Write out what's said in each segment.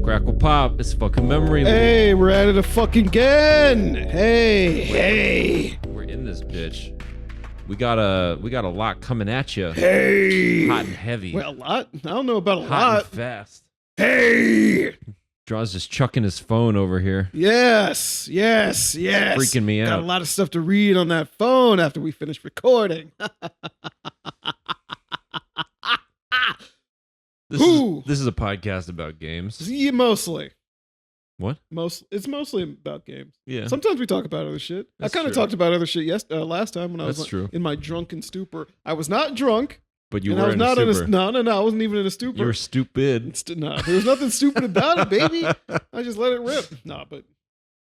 Crackle pop. It's fucking memory lane. Hey, we're at it fucking again. Hey. We're in this bitch. We got a lot coming at you. Hey. Hot and heavy. Well, a lot? I don't know about a Hot lot. and fast. Hey. Draw's just chucking his phone over here. Yes. Freaking me Got out. a lot of stuff to read on that phone after we finish recording. This is a podcast about games. Yeah, mostly. What? It's mostly about games. Yeah. Sometimes we talk about other shit. That's I kind of true. talked about other shit last time when I was That's true. in my drunken stupor. I was not drunk. But you and were I was in not a stupor. No, I wasn't even in a stupor. You were stupid. No, there was nothing stupid about it, baby. I just let it rip. No, but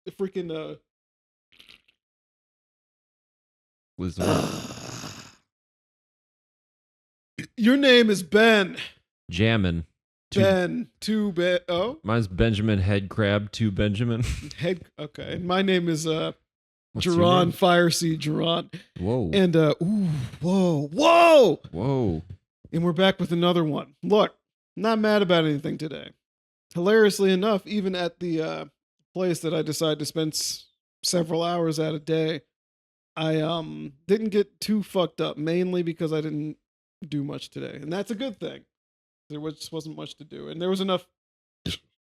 the freaking your name is Ben. Jammin'. Ben. Oh, Mine's Benjamin Head Crab. To Benjamin. head. Okay, and my name is What's your Geron name? Fireseed Geron. Whoa. And whoa. And we're back with another one. Look, not mad about anything today. Hilariously enough, even at the place that I decided to spend several hours at a day, I didn't get too fucked up, mainly because I didn't do much today. And that's a good thing. There just wasn't much to do. And there was enough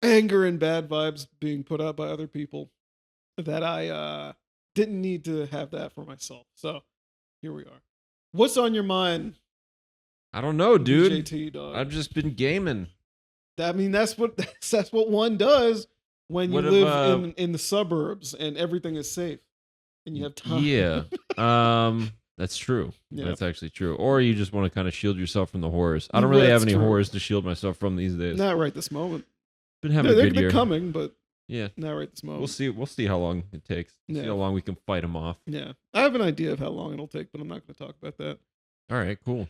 anger and bad vibes being put out by other people that I didn't need to have that for myself. So here we are. What's on your mind? I don't know, dude. JT, dog. I've just been gaming. I mean, that's what one does when you What if, live in the suburbs and everything is safe and you have time. Yeah. That's true. Yeah. That's actually true. Or you just want to kind of shield yourself from the horrors. I don't Yeah, really have that's any true. horrors to shield myself from these days. Not right this moment. Been having a good They're year. coming, but Yeah. not right this moment. We'll see how long it takes. See Yeah. how long we can fight them off. Yeah, I have an idea of how long it'll take, but I'm not going to talk about that. All right, cool.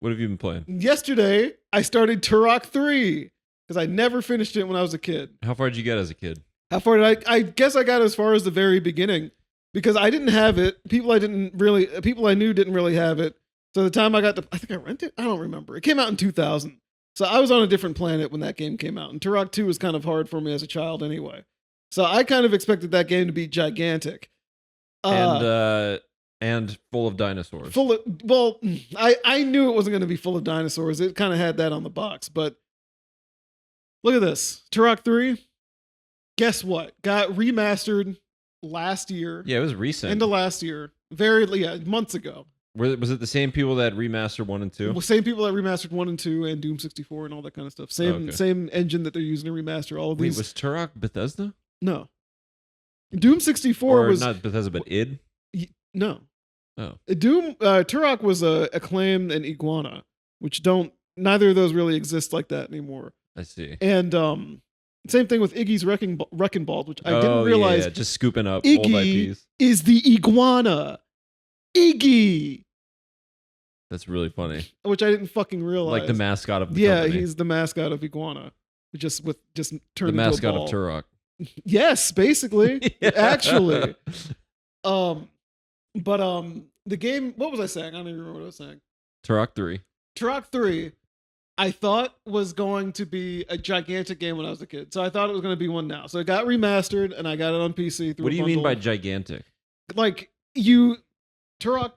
What have you been playing? Yesterday I started Turok 3 because I never finished it when I was a kid. How far did you get as a kid? How far did I guess I got as far as the very beginning because I didn't have it. People I knew didn't really have it. So the time I think I rented it. I don't remember. It came out in 2000. So I was on a different planet when that game came out. And Turok 2 was kind of hard for me as a child anyway. So I kind of expected that game to be gigantic. And full of dinosaurs. I knew it wasn't going to be full of dinosaurs. It kind of had that on the box. But look at this. Turok 3, guess what? Got remastered last year. Yeah, it was recent. End of last year. Months ago. Was it the same people that remastered 1 and 2? Well, same people that remastered 1 and 2 and Doom 64 and all that kind of stuff. Same engine that they're using to remaster all of Wait, these. was Turok Bethesda? No. Doom 64 Or was not Bethesda, but id? no. Oh. Turok was Acclaim and Iguana, which neither of those really exist like that anymore. I see. And same thing with Iggy's Wrecking Ball, which I didn't realize. Yeah, just scooping up old Iggy IPs. is the iguana. Iggy, That's really funny. which I didn't fucking realize. Like the mascot of the company. he's the mascot of Iguana, just turned the into mascot a ball. of Turok. Yes, basically, Yeah. actually. But the game. What was I saying? I don't even remember what I was saying. Turok 3. Turok 3, I thought was going to be a gigantic game when I was a kid. So I thought it was going to be one now. So it got remastered and I got it on PC through What do you a mean by bundle. gigantic? Like Turok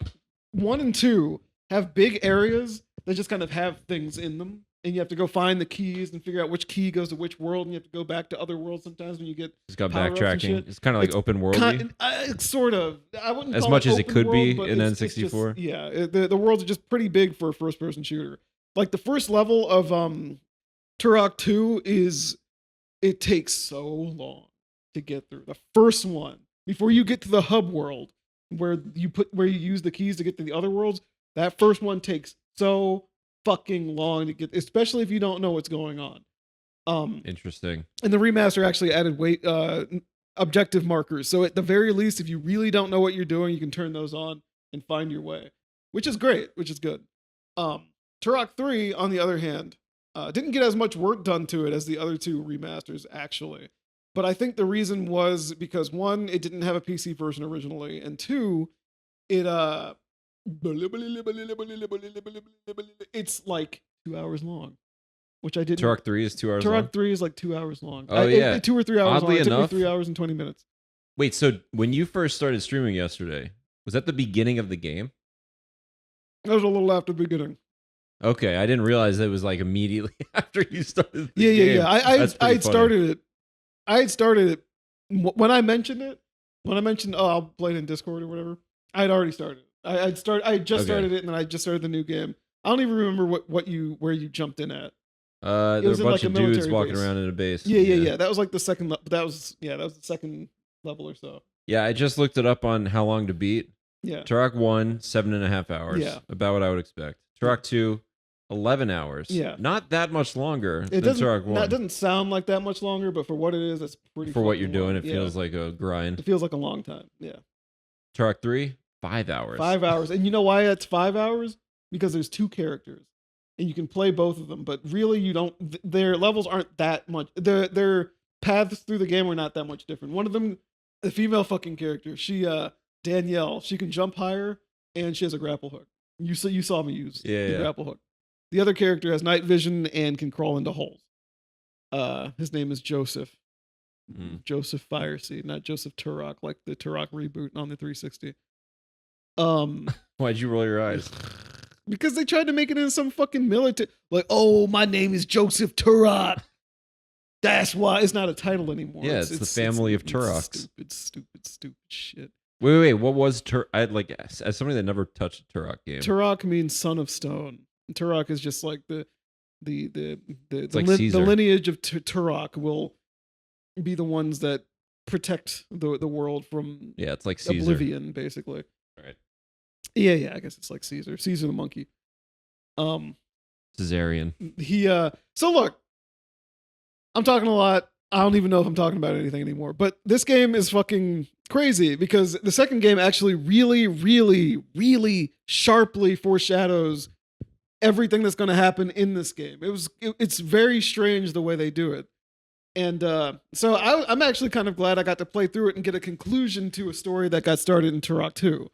1 and 2 have big areas that just kind of have things in them. And you have to go find the keys and figure out which key goes to which world. And you have to go back to other worlds sometimes when you get It's got power-ups and backtracking. shit. It's kind of like It's open worldy. sort of. I wouldn't As call much it as it open could be world, but in it's N64? just- yeah, the worlds are just pretty big for a first-person shooter. Like the first level of Turok 2 it takes so long to get through. The first one, before you get to the hub world, where you use the keys to get to the other worlds, that first one takes so fucking long to get, especially if you don't know what's going on. Interesting. And the remaster actually added objective markers. So at the very least, if you really don't know what you're doing, you can turn those on and find your way, which is great, which is good. Turok 3, on the other hand, didn't get as much work done to it as the other two remasters, actually. But I think the reason was because, one, it didn't have a PC version originally, and two, it It's like 2 hours long, which I didn't. Turok 3 is 2 hours long? Turok 3 is like 2 hours long. Oh, yeah. 2 or 3 hours Oddly long. It took me enough- 3 hours and 20 minutes. Wait, so when you first started streaming yesterday, was that the beginning of the game? That was a little after the beginning. Okay, I didn't realize it was like immediately after you started the Yeah. game. I That's had pretty funny. started it. I had started it when I mentioned it. When I mentioned, oh, I'll play it in Discord or whatever. I had already started. I had just Okay. started it, and then I just started the new game. I don't even remember where you jumped in at. There were a was in, bunch like, a of dudes military walking base. around in a base. Yeah. That was like the second. That was the second level or so. Yeah, I just looked it up on how long to beat. Yeah. Turok 1, 7.5 hours. Yeah. About what I would expect. Turok 2, 11 hours. Yeah. Not that much longer It than doesn't. Turok 1. That doesn't sound like that much longer, but for what it is, it's pretty. For what you're fucking doing, long. it feels like a grind. It feels like a long time. Yeah. Turok 3, 5 hours. 5 hours, and you know why it's 5 hours? Because there's 2 characters, and you can play both of them. But really, you don't. Their levels aren't that much. Their paths through the game are not that much different. One of them, the female fucking character, she Danielle, she can jump higher, and she has a grapple hook. You saw me use the grapple hook. The other character has night vision and can crawl into holes. His name is Joseph. Joseph Fireseed, not Joseph Turok, like the Turok reboot on the 360. Why'd you roll your eyes? Because they tried to make it in some fucking military, like, oh, my name is Joseph Turok. That's why it's not a title anymore. Yeah, it's the family of Turoks. Stupid shit. Wait. What was I like as somebody that never touched a Turok game? Turok means son of stone. Turok is just like the like Caesar. lineage of Turok will be the ones that protect the world from it's like Caesar. oblivion, basically. Right. Yeah, I guess it's like Caesar the monkey. Caesarian. So look, I'm talking a lot. I don't even know if I'm talking about anything anymore. But this game is fucking crazy because the second game actually really, really, really sharply foreshadows everything that's going to happen in this game. It's very strange the way they do it. And so I'm actually kind of glad I got to play through it and get a conclusion to a story that got started in Turok 2.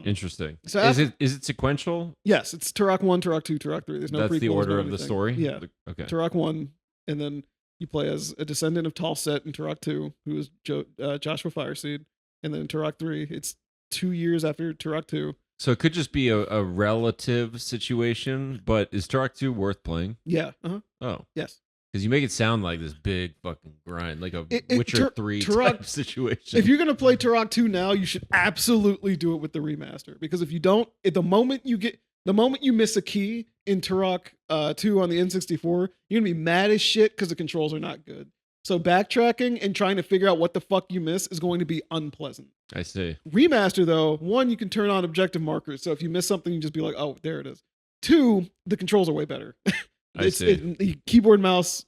Interesting. So is it sequential? Yes, it's Turok 1, Turok 2, Turok 3. There's no prequels. That's the order no of the story? Yeah. Okay. Turok 1, and then you play as a descendant of Talset in Turok 2, who is Joshua Fireseed. And then in Turok 3, it's 2 years after Turok 2. So it could just be a relative situation, but is Turok 2 worth playing? Yeah. Uh-huh. Oh. Yes. Because you make it sound like this big fucking grind, like a Witcher 3 type situation. If you're going to play Turok 2 now, you should absolutely do it with the remaster. Because if you don't, the moment you miss a key in Turok 2 on the N64, you're going to be mad as shit because the controls are not good. So backtracking and trying to figure out what the fuck you miss is going to be unpleasant. I see. Remaster, though, 1, you can turn on objective markers. So if you miss something, you just be like, oh, there it is. 2, the controls are way better. I see. The keyboard, mouse,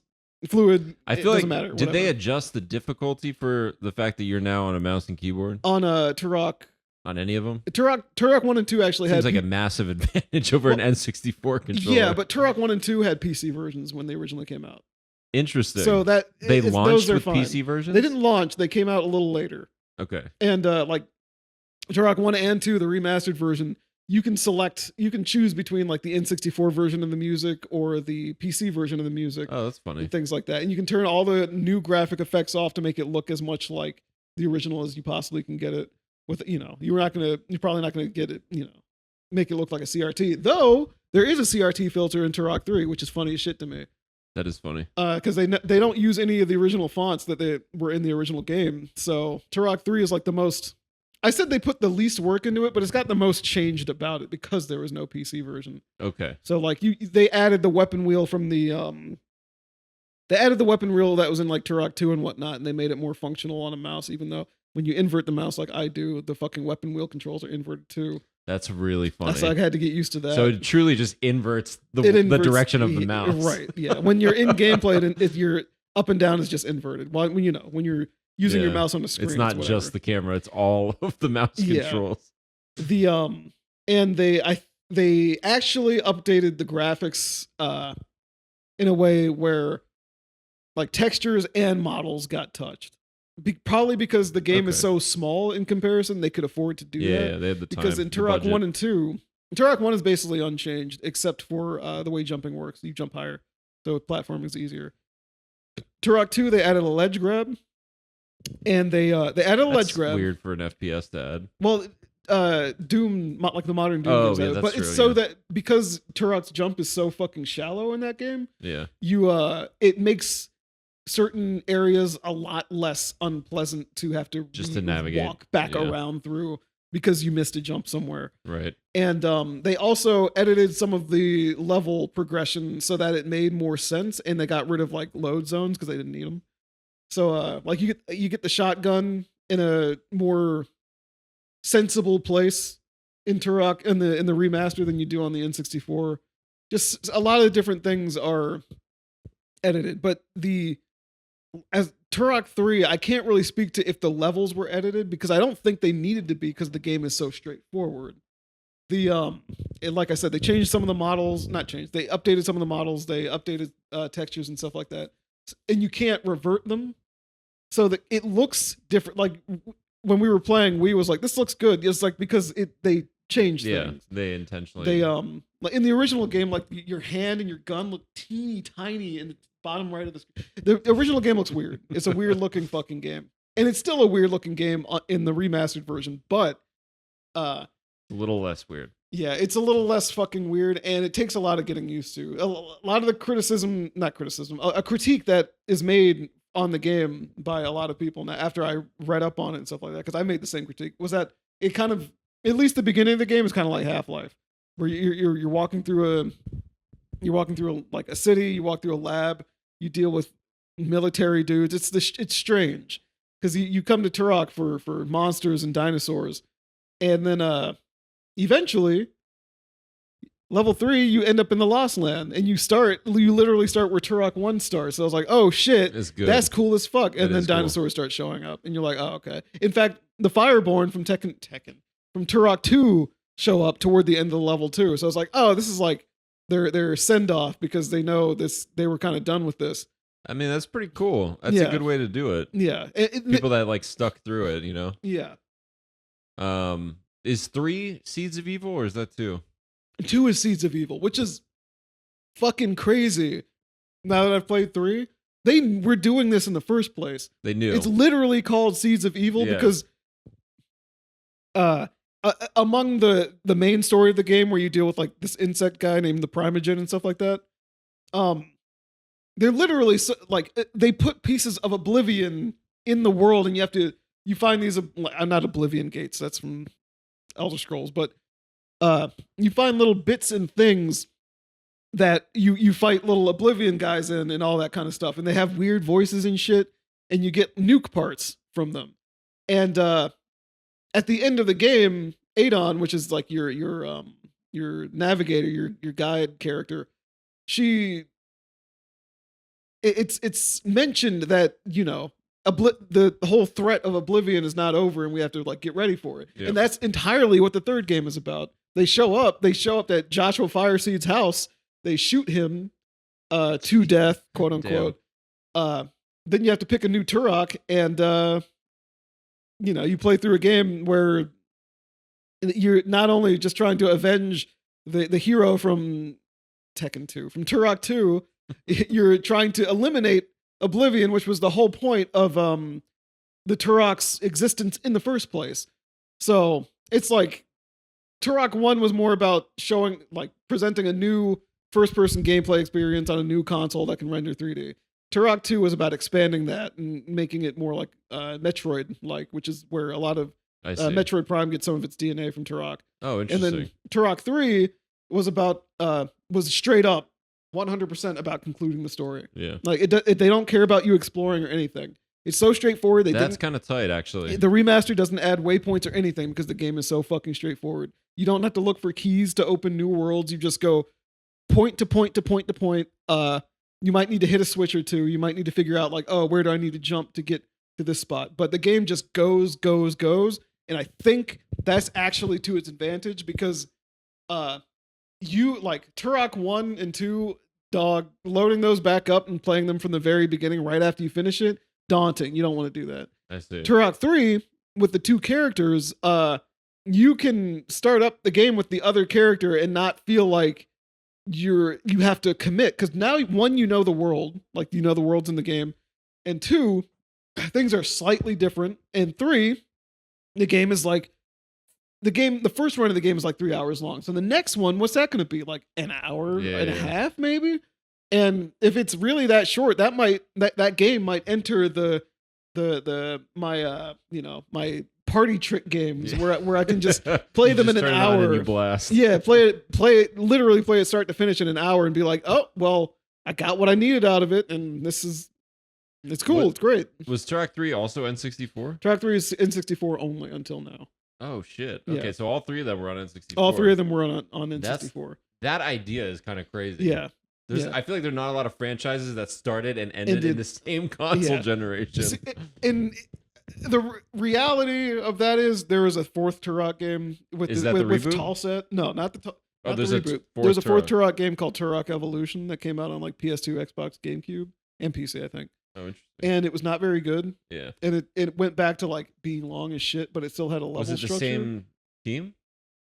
fluid. I feel like, matter, did they adjust the difficulty for the fact that you're now on a mouse and keyboard? On Turok. On any of them? Turok 1 and 2 actually Seems like a massive advantage over an N64 controller. Yeah, but Turok 1 and 2 had PC versions when they originally came out. Interesting. So that they launched with fine. PC versions? They didn't launch. They came out a little later. Okay. And like Turok 1 and 2, the remastered version, you can choose between like the N64 version of the music or the PC version of the music. Oh, that's funny. And things like that. And you can turn all the new graphic effects off to make it look as much like the original as you possibly can get it. With, you're probably not gonna get it, make it look like a CRT. Though there is a CRT filter in Turok 3, which is funny as shit to me. That is funny. Because they don't use any of the original fonts that they were in the original game. So Turok 3 is like the most. I said they put the least work into it, but it's got the most changed about it because there was no PC version. Okay. So like they added the weapon wheel from the They added the weapon wheel that was in like Turok 2 and whatnot, and they made it more functional on a mouse, even though when you invert the mouse like I do, the fucking weapon wheel controls are inverted too. That's really funny. So I had to get used to that. So it truly just inverts the direction of the mouse. Right, yeah. When you're in gameplay, if you're up and down is just inverted. When you're using your mouse on the screen. It's not just the camera, it's all of the mouse controls. And they actually updated the graphics in a way where like textures and models got touched. Probably because the game is so small in comparison, they could afford to do that. Yeah, they had the time. Because in Turok 1 and 2, Turok 1 is basically unchanged except for the way jumping works. You jump higher, so platforming is easier. Turok 2, they added a ledge grab, and they added a ledge grab. Weird for an FPS to add. Well, Doom, like the modern Doom, yeah, that's but true, it's so that because Turok's jump is so fucking shallow in that game. Yeah, it makes certain areas a lot less unpleasant to have to just to navigate, walk back around through because you missed a jump somewhere. Right. And they also edited some of the level progression so that it made more sense, and they got rid of like load zones because they didn't need them. So like you get the shotgun in a more sensible place in Turok in the remaster than you do on the N64. Just a lot of different things are edited, but as Turok 3, I can't really speak to if the levels were edited because I don't think they needed to be because the game is so straightforward. Like I said, they changed some of the models, not changed. They updated some of the models, they updated textures and stuff like that. And you can't revert them. So that it looks different. Like when we were playing, we was like, this looks good. It's like because they changed things. Yeah, they intentionally. They like in the original game, like your hand and your gun look teeny tiny in the bottom right of the screen. The original game looks weird. It's a weird looking fucking game, and it's still a weird looking game in the remastered version, but a little less weird. Yeah, it's a little less fucking weird, and it takes a lot of getting used to. A lot of the a critique that is made on the game by a lot of people now after I read up on it and stuff like that, because I made the same critique, was that it kind of, at least the beginning of the game is kind of like Half-Life, where you're walking through like a city, you walk through a lab, you deal with military dudes. It's strange because you come to Turok for monsters and dinosaurs, and then eventually level 3 you end up in the Lost Land, and you literally start where Turok 1 starts. So I was like, oh shit, that's cool as fuck. And then dinosaurs start showing up, and you're like, oh okay. In fact, the Fireborn from from Turok 2 show up toward the end of the level too. So I was like, oh, this is like their send off because they know they were kind of done with this. I mean, that's pretty cool. That's a good way to do it. Yeah. People that like stuck through it, you know? Yeah. Is 3 Seeds of Evil or is that 2? 2 is Seeds of Evil, which is fucking crazy. Now that I've played 3, they were doing this in the first place. They knew. It's literally called Seeds of Evil because among the main story of the game where you deal with like this insect guy named the Primogen and stuff like that, they're literally like they put pieces of Oblivion in the world, and you find these. I'm not Oblivion gates. That's from Elder Scrolls, but you find little bits and things that you fight little Oblivion guys in and all that kind of stuff, and they have weird voices and shit, and you get nuke parts from them, and at the end of the game, Adon, which is like your navigator, your guide character, it's mentioned that, you know, the whole threat of Oblivion is not over, and we have to like get ready for it. Yep. And that's entirely what the third game is about. They show up at Joshua Fireseed's house. They shoot him to death, quote unquote. Then you have to pick a new Turok, and you know, you play through a game where you're not only just trying to avenge the hero from Tekken 2, from Turok 2, you're trying to eliminate Oblivion, which was the whole point of the Turok's existence in the first place. So it's like Turok 1 was more about presenting a new first-person gameplay experience on a new console that can render 3D. Turok 2 was about expanding that and making it more like Metroid-like, which is where a lot of Metroid Prime gets some of its DNA from Turok. Oh, interesting. And then Turok 3 was straight up 100% about concluding the story. Yeah. Like they don't care about you exploring or anything. It's so straightforward. That's kind of tight, actually. The remaster doesn't add waypoints or anything because the game is so fucking straightforward. You don't have to look for keys to open new worlds. You just go point to point to point to point. You might need to hit a switch or two. You might need to figure out like, oh, where do I need to jump to get to this spot? But the game just goes. And I think that's actually to its advantage because you like Turok 1 and 2, dog, loading those back up and playing them from the very beginning right after you finish it, daunting. You don't want to do that. I see. Turok 3 with the 2 characters, you can start up the game with the other character and not feel like you have to commit, because now, one, you know the world, like you know the worlds in the game, and 2, things are slightly different, and 3, the first run of the game is like 3 hours long. So the next one, what's that going to be, like an hour and a half maybe? And if it's really that short, that game might enter my party trick games where I can just play them in an hour. You blast. Yeah, literally play it start to finish in an hour and be like, oh, well, I got what I needed out of it, and it's cool. It's great. Was Turok 3 also N64? Turok 3 is N64 only until now. Oh shit. Okay, Yeah. So all 3 of them were on N64. All 3 of them were on N64. That idea is kind of crazy. Yeah. I feel like there are not a lot of franchises that started and ended in the same console generation. And the reality of that is there was a 4th Turok game with Talset. No, not the reboot. There's a 4th Turok game called Turok Evolution that came out on like PS2, Xbox, GameCube, and PC, I think. Oh, interesting. And it was not very good. Yeah. And it went back to like being long as shit, but it still had a level structure. Was it the same team?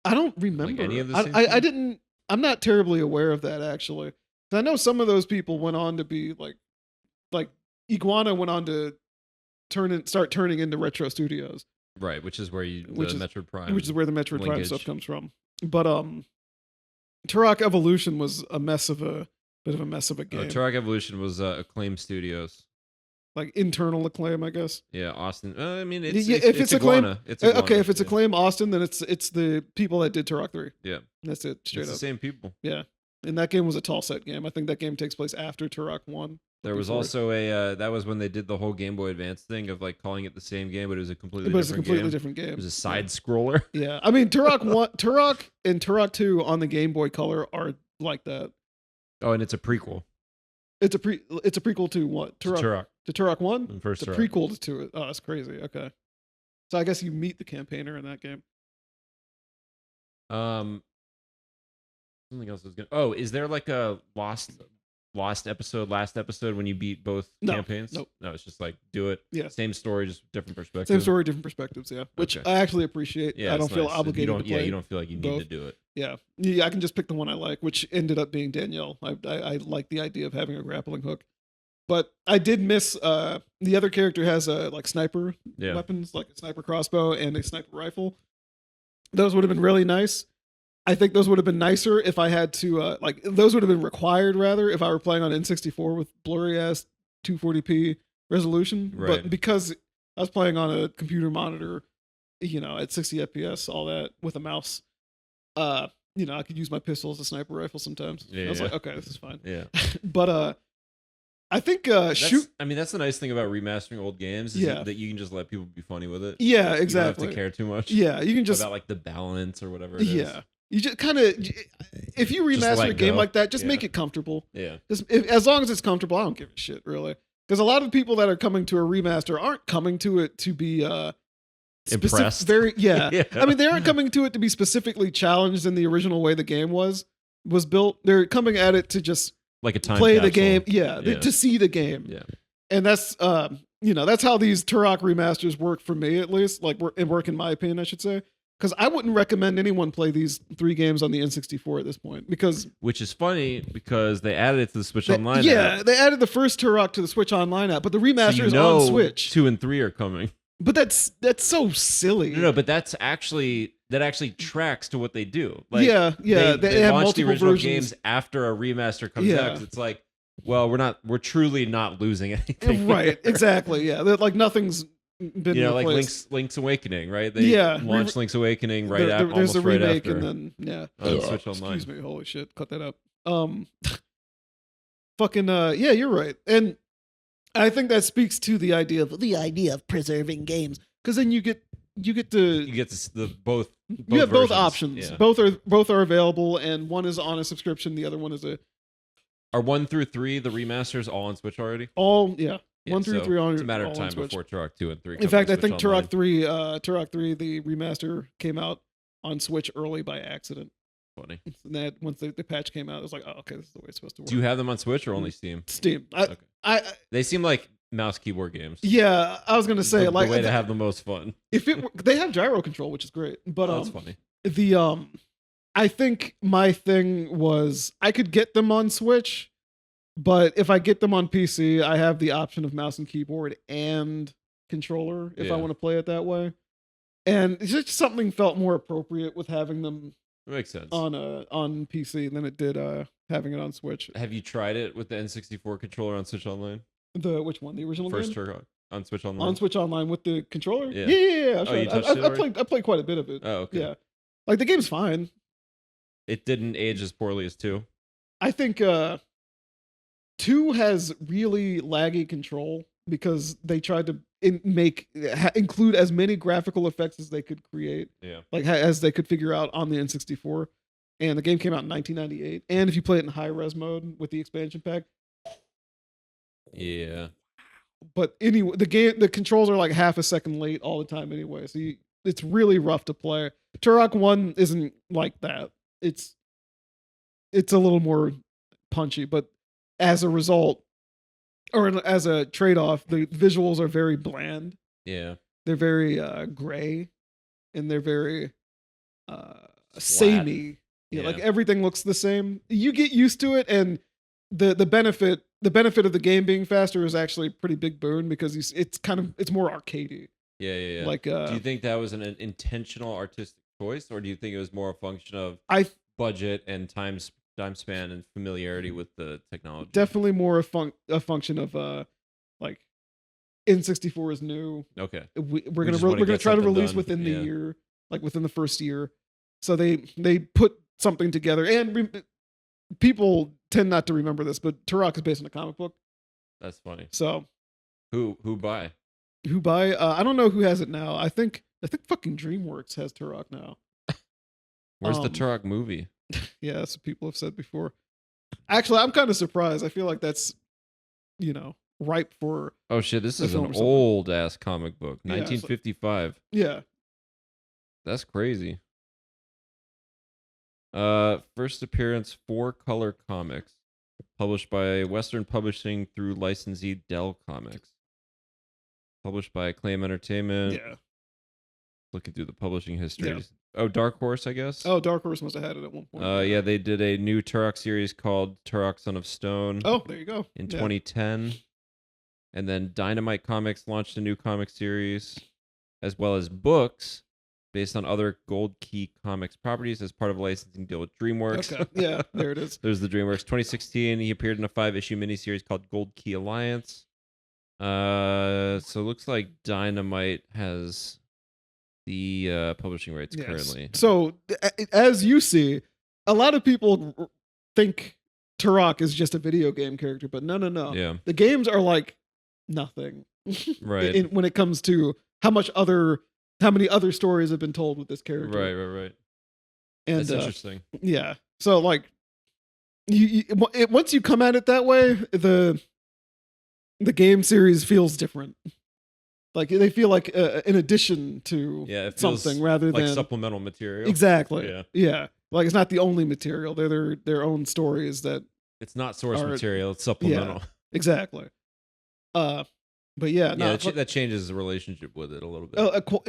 I don't remember. Like any of the same I'm not terribly aware of that, actually. I know some of those people went on to be like Iguana went on to start turning into Retro Studios. Right, which is where Metroid Prime. Which is where the Metroid Prime stuff comes from. But Turok Evolution was a bit of a mess of a game. Turok Evolution was Acclaim Studios. Like internal Acclaim, I guess. Yeah, Austin. I mean, if it's Acclaim, Iguana. It's Iguana. Okay, if it's Acclaim Austin, then it's the people that did Turok 3. Yeah. That's it, straight up. It's the same people. Yeah. And that game was a tall set game. I think that game takes place after Turok 1. There was also that was when they did the whole Game Boy Advance thing of like calling it the same game, but it was a completely different game. It was a side scroller. Yeah. I mean, Turok and Turok 2 on the Game Boy Color are like that. Oh, and it's a prequel. It's a prequel to what? Turok. To Turok 1? First it's a prequel to it. Oh, that's crazy. Okay. So I guess you meet the campaigner in that game. Something else was good. Oh, is there like a last episode when you beat both campaigns? Nope. No, it's just like do it. Yeah. Same story, just different perspectives. Same story, different perspectives, yeah. Which I actually appreciate. Yeah, I don't feel obligated to play. Yeah, you don't feel like you need to do it. Yeah. Yeah, I can just pick the one I like, which ended up being Danielle. I like the idea of having a grappling hook. But I did miss the other character has a like sniper weapons, like a sniper crossbow and a sniper rifle. Those would have been really nice. I think those would have been nicer if I had to those would have been required rather if I were playing on N64 with blurry ass 240p resolution. Right. But because I was playing on a computer monitor, at 60 FPS, all that with a mouse, I could use my pistol as a sniper rifle sometimes. I was like, okay, this is fine. Yeah. But I think I mean, that's the nice thing about remastering old games is that you can just let people be funny with it. Yeah, exactly. exactly. You don't have to care too much. Yeah, you can just about like the balance or whatever it is. Yeah. You just kind of, if you remaster a game like that, just make it comfortable. Yeah. As long as it's comfortable, I don't give a shit, really. Because a lot of people that are coming to a remaster aren't coming to it to be impressed. Yeah. I mean, they aren't coming to it to be specifically challenged in the original way the game was built. They're coming at it to just like a time play capsule. the game. Yeah, to see the game. Yeah. And that's that's how these Turok remasters work for me, at least. Like work in my opinion, I should say. Because I wouldn't recommend anyone play these 3 games on the N64 at this point. Which is funny because they added it to the Switch Online app. Yeah, they added the first Turok to the Switch Online app, but the remaster is on Switch. 2 and 3 are coming. But that's so silly. No, but that actually tracks to what they do. Like, They have launched the original versions. games after a remaster comes out. 'Cause it's like, well, we're truly not losing anything. Right, exactly. Yeah, like nothing's been like Link's Awakening, right? They launched Link's Awakening right after. There's a remake after, and then Switch Online. Excuse me, holy shit, cut that up. You're right, and I think that speaks to the idea of preserving games, because then you get both. You have both versions. options. Yeah. Both are available, and one is on a subscription. The other one is Are 1 through 3 the remasters all on Switch already? All 1 through 3 on. It's a matter of time before Turok 2 and 3. In fact, I think Turok 3, the remaster came out on Switch early by accident. Funny. And that once the patch came out, it was like, oh, okay, this is the way it's supposed to work. Do you have them on Switch or only Steam? Steam. They seem like mouse keyboard games. Yeah, I was gonna say the way to have the most fun. If it they have gyro control, which is great, but that's funny. I think my thing was I could get them on Switch, but if I get them on PC, I have the option of mouse and keyboard and controller if I want to play it that way. And it's just something felt more appropriate with having them. It makes sense on PC than it did having it on Switch. Have you tried it with the N64 controller on Switch Online? Which one? The original first game? Turok on Switch Online. On Switch Online with the controller? Yeah. I played quite a bit of it. Oh, okay. Yeah, like the game's fine. It didn't age as poorly as 2. I think 2 has really laggy control because they tried to include as many graphical effects as they could create. Yeah, like as they could figure out on the N64. And the game came out in 1998. And if you play it in high res mode with the expansion pack, yeah. But anyway, the controls are like half a second late all the time anyway, so it's really rough to play. Turok 1 isn't like that. It's a little more punchy, but as a result, or as a trade-off, the visuals are very bland. Yeah, they're very gray, and they're very samey. Yeah, like everything looks the same. You get used to it, and the benefit of the game being faster is actually a pretty big boon because it's more arcadey. Yeah. Like, do you think that was an intentional artistic choice, or do you think it was more a function of budget and time span and familiarity with the technology? Definitely more a function of like N64 is new. Okay, we're gonna try to release within the year, like within the first year. So they put something together, and people tend not to remember this, but Turok is based on a comic book. That's funny. So who buy? I don't know who has it now. I think fucking DreamWorks has Turok now. Where's the Turok movie? Yeah, that's what people have said before. Actually, I'm kind of surprised. I feel like that's, ripe for. Oh shit! This is an old ass comic book, 1955. Yeah, that's crazy. First appearance 4-color comics, published by Western Publishing through licensee Dell Comics. Published by Acclaim Entertainment. Yeah. Looking through the publishing history. Yeah. Oh, Dark Horse, I guess. Oh, Dark Horse must have had it at one point. Yeah, they did a new Turok series called Turok Son of Stone. Oh, there you go. In 2010. And then Dynamite Comics launched a new comic series, as well as books based on other Gold Key Comics properties as part of a licensing deal with DreamWorks. Okay, yeah, there it is. There's the DreamWorks. 2016, he appeared in a 5-issue miniseries called Gold Key Alliance. So it looks like Dynamite has the publishing rights currently. So as you see, a lot of people think Turok is just a video game character, but no. Yeah. The games are like nothing. Right. When it comes to how many other stories have been told with this character. Right. And that's interesting. Yeah. So like once you come at it that way, the game series feels different. Like they feel like an addition to something rather than supplemental material. Exactly. Yeah. Like it's not the only material. They're their own stories that. It's not source material. It's supplemental. Yeah, exactly. But yeah, that changes the relationship with it a little bit.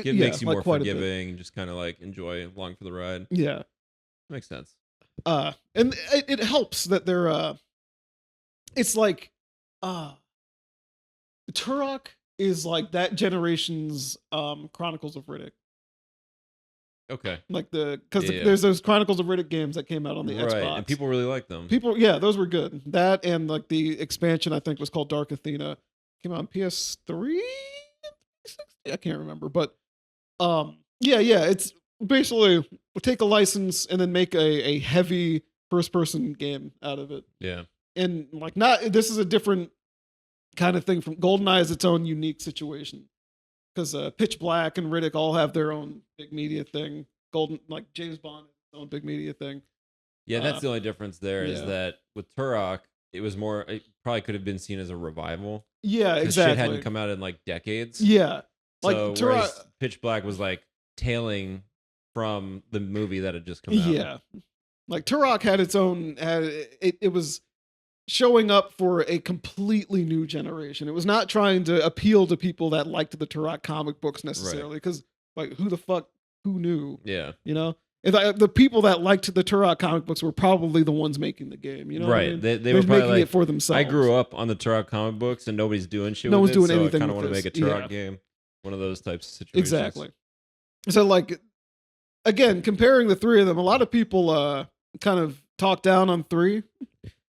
It makes you more forgiving and just kind of like enjoy along for the ride. Yeah, makes sense. And it helps that they're. It's like, Turok is like that generation's Chronicles of Riddick. Okay. Like there's those Chronicles of Riddick games that came out on the Xbox, and people really like them. Those were good. That and like the expansion I think was called Dark Athena, came out on PS3. I can't remember, but it's basically we'll take a license and then make a heavy first person game out of it. Yeah. And like this is a different kind of thing from GoldenEye is its own unique situation. Because Pitch Black and Riddick all have their own big media thing. Like James Bond has his own big media thing. Yeah, that's the only difference there is that with Turok, it probably could have been seen as a revival. Yeah, exactly. Shit hadn't come out in like decades. Yeah. Like Turok, Pitch Black was like tailing from the movie that had just come out. Yeah. Like Turok had its own, it was showing up for a completely new generation. It was not trying to appeal to people that liked the Turok comic books necessarily, because like who the fuck who knew? Yeah. You know, the people that liked the Turok comic books were probably the ones making the game. You know, what I mean? They were probably making like, it for themselves. I grew up on the Turok comic books, and nobody's doing shit. No with one's doing it, so anything I kind of with want to this. make a Turok Yeah. game. One of those types of situations. Exactly. So like, again, comparing the three of them, a lot of people kind of talk down on 3.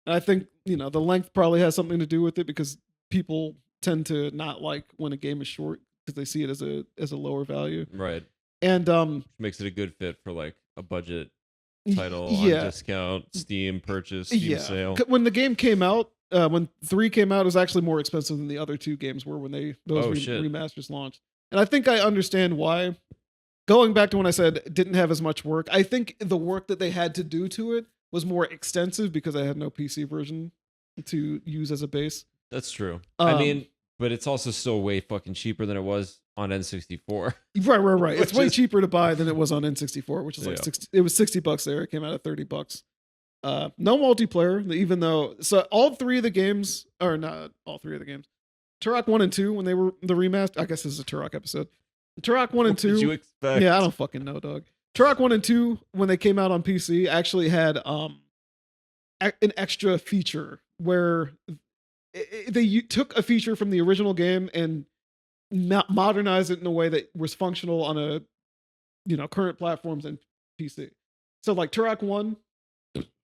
And I think, you know, the length probably has something to do with it, because people tend to not like when a game is short because they see it as a lower value. Right. And Which makes it a good fit for like a budget title on discount, Steam purchase, Steam sale. When the game came out, when 3 came out, it was actually more expensive than the other 2 games were when those remasters launched. And I think I understand why. Going back to when I said it didn't have as much work, I think the work that they had to do to it was more extensive because I had no PC version to use as a base. That's true. I mean, but it's also still way fucking cheaper than it was on N64. Right. It's way cheaper to buy than it was on N64, which is like 60. It was $60 there. It came out at $30. No multiplayer, even though all 3 of the games, or not all 3 of the games. Turok 1 and 2, when they were the remaster, I guess this is a Turok episode. Turok 1 and 2. What did you expect? Yeah, I don't fucking know, dog. Turok 1 and 2, when they came out on PC, actually had an extra feature where they took a feature from the original game and modernized it in a way that was functional on current platforms and PC. So like Turok 1,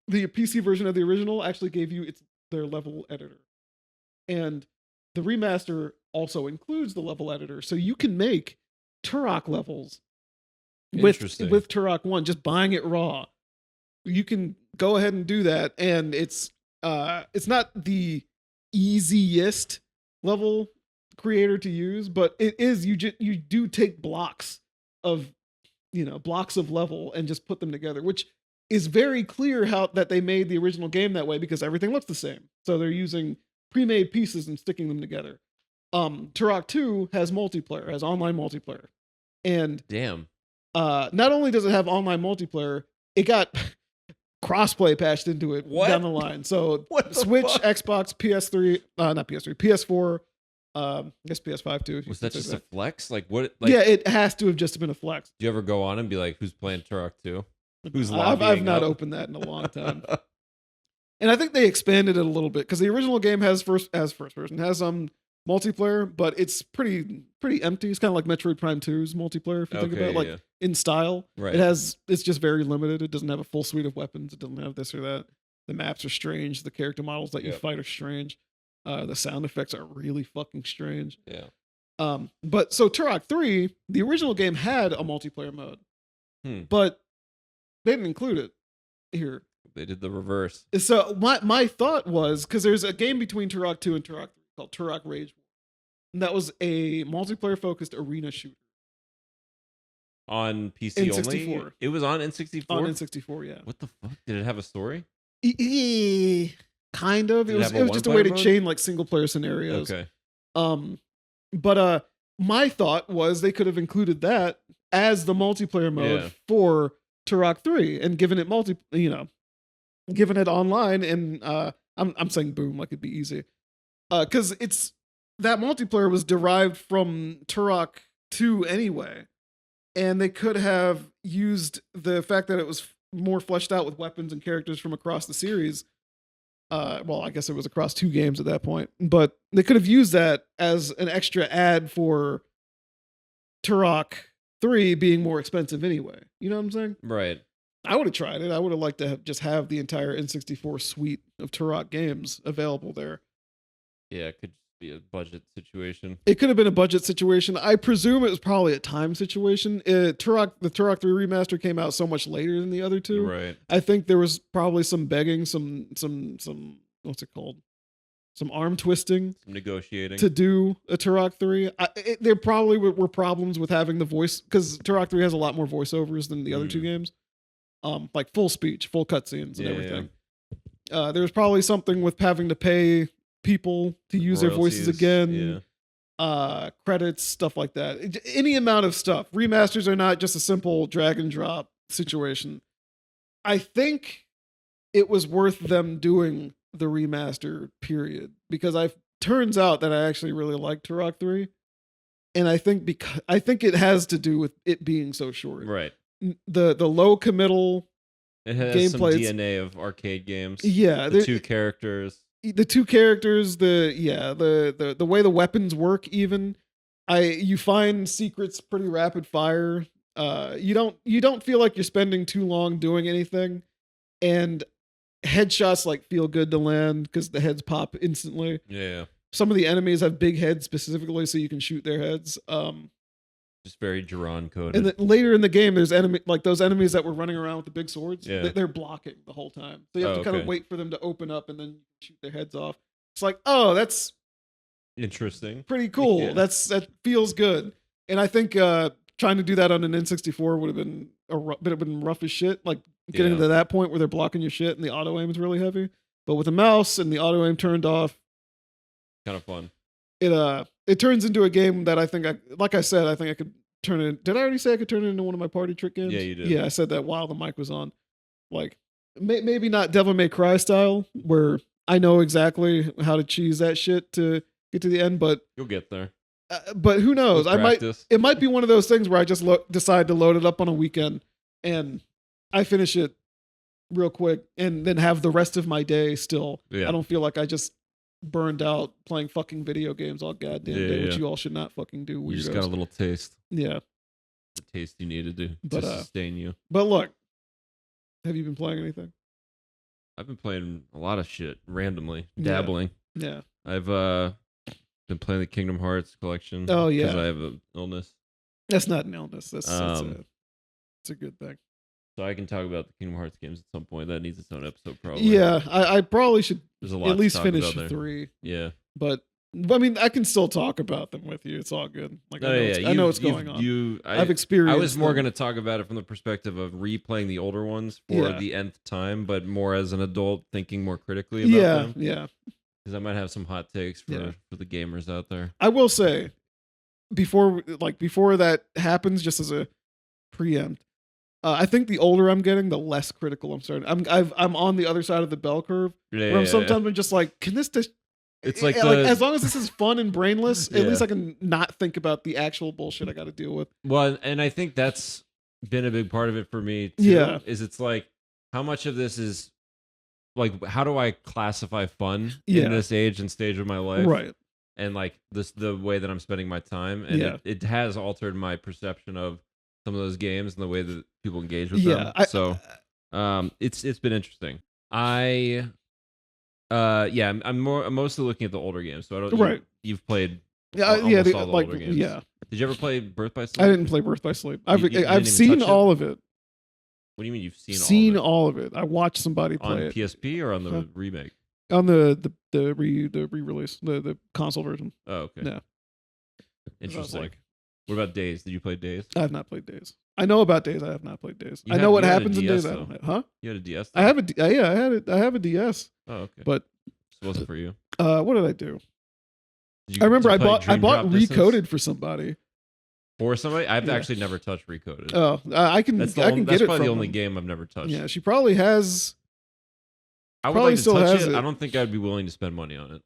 the PC version of the original actually gave you their level editor. And the remaster also includes the level editor. So you can make Turok levels with Turok 1, just buying it raw. You can go ahead and do that, and it's not the easiest level creator to use, but it is. You do take blocks of level and just put them together, which is very clear that they made the original game that way, because everything looks the same. So they're using pre-made pieces and sticking them together. Turok 2 has multiplayer, has online multiplayer. And damn. Not only does it have online multiplayer, it got crossplay patched into it down the line. So Switch, Xbox, PS3, not PS3, PS4, I guess PS5 too. Was that just a flex? Like what? Yeah, it has to have just been a flex. Do you ever go on and be like, who's playing Turok 2? Who's I've not opened that in a long time. And I think they expanded it a little bit, because the original game has first person, has multiplayer, but it's pretty empty. It's kind of like Metroid Prime 2's multiplayer, if you think about it, in style. Right. It's just very limited. It doesn't have a full suite of weapons. It doesn't have this or that. The maps are strange. The character models that you fight are strange. The sound effects are really fucking strange. Yeah. But so Turok 3, the original game had a multiplayer mode, but they didn't include it here. They did the reverse. So my thought was, because there's a game between Turok 2 and Turok 3 called Turok Rage War, and that was a multiplayer focused arena shooter on PC N64. only. It was on N64. On N64, yeah. What the fuck? Did it have a story? Kind of. It was just a way to chain like single player scenarios. Okay. But my thought was they could have included that as the multiplayer mode for Turok 3 and given it given it online, and I'm saying boom, like it'd be easy. Because it's that multiplayer was derived from Turok 2 anyway, and they could have used the fact that it was more fleshed out with weapons and characters from across the series. Well, I guess it was across 2 games at that point, but they could have used that as an extra ad for Turok 3 being more expensive anyway. You know what I'm saying? Right. I would have tried it. I would have liked to just have the entire N64 suite of Turok games available there. Yeah, it could be a budget situation. It could have been a budget situation. I presume it was probably a time situation. The Turok 3 remaster came out so much later than the other 2. Right. I think there was probably some begging, some what's it called? Some arm twisting. Some negotiating. To do a Turok 3. There probably were problems with having the voice, because Turok 3 has a lot more voiceovers than the other 2 games. Like full speech, full cutscenes and everything. Yeah. There's probably something with having to pay people to use their voices again. Credits, stuff like that. Any amount of stuff. Remasters are not just a simple drag and drop situation. I think it was worth them doing the remaster period, because I turns out that I actually really like Turok 3, and I think it has to do with it being so short. Right. The low committal It has some gameplay. DNA of arcade games. Yeah, the two characters. The two characters, the way the weapons work, even you find secrets pretty rapid fire. You don't feel like you're spending too long doing anything, and headshots like feel good to land because the heads pop instantly. Yeah. Some of the enemies have big heads specifically, so you can shoot their heads. Just very Geron coded. And then later in the game, there's those enemies that were running around with the big swords. Yeah. They're blocking the whole time, so you have to kind of okay. wait for them to open up and then shoot their heads off. It's like, oh, that's interesting, pretty cool. Yeah. That feels good. And I think trying to do that on an N64 would have been rough as shit. Like getting to that point where they're blocking your shit and the auto aim is really heavy. But with a mouse and the auto aim turned off, kind of fun. It turns into a game that I think I said I could turn it. Did I already say I could turn it into one of my party trick games? Yeah, you did. Yeah, I said that while the mic was on. Like maybe not Devil May Cry style, where I know exactly how to cheese that shit to get to the end, but you'll get there. But who knows? Practice. It might be one of those things where I just decide to load it up on a weekend and I finish it real quick and then have the rest of my day still. Yeah. I don't feel like I just burned out playing fucking video games all goddamn day, which you all should not fucking do. You just got a little taste. Yeah. The taste you needed to sustain you. But look, have you been playing anything? I've been playing a lot of shit randomly, dabbling. Yeah. I've been playing the Kingdom Hearts collection. Oh yeah, because I have an illness. That's not an illness. That's it's a good thing. So I can talk about the Kingdom Hearts games at some point. That needs its own episode, probably. Yeah, I probably should. There's a lot at least to talk finish about there. 3. Yeah, but I mean, I can still talk about them with you. It's all good. Like I know what's going on. I've experienced. I was more going to talk about it from the perspective of replaying the older ones for the nth time, but more as an adult thinking more critically about them. Yeah. Because I might have some hot takes for the gamers out there. I will say, before that happens, just as a preempt, I think the older I'm getting, the less critical I'm starting. I'm on the other side of the bell curve. Where I'm sometimes I'm just like, can this just? It's like as long as this is fun and brainless, at least I can not think about the actual bullshit I got to deal with. Well, and I think that's been a big part of it for me too. Yeah, it's like how much of this is like how do I classify fun in this age and stage of my life, right? And like the way that I'm spending my time, and it has altered my perception of some of those games and the way that people engage with them. It's been interesting. I'm mostly looking at the older games. So I don't. You've played. All the older games. Yeah. Did you ever play Birth by Sleep? I didn't play Birth by Sleep. I've seen all of it. What do you mean you've seen all of it? I watched somebody play on it. PSP or on the remake? On the re-release, the console version. Oh, okay. Yeah. Interesting. What about Days? Did you play Days? I have not played Days. I know about Days. I have not played Days. I know what happens in Days. I don't have. Huh? You had a DS? I have a. Yeah, I had it. I have a DS. Oh, okay. But it wasn't for you. What did I do? I remember I bought Recoded for somebody. For somebody, I've actually never touched Recoded. Oh, I can. That's get it. That's probably the only game I've never touched. Yeah, she probably has. I would like to touch it. I don't think I'd be willing to spend money on it.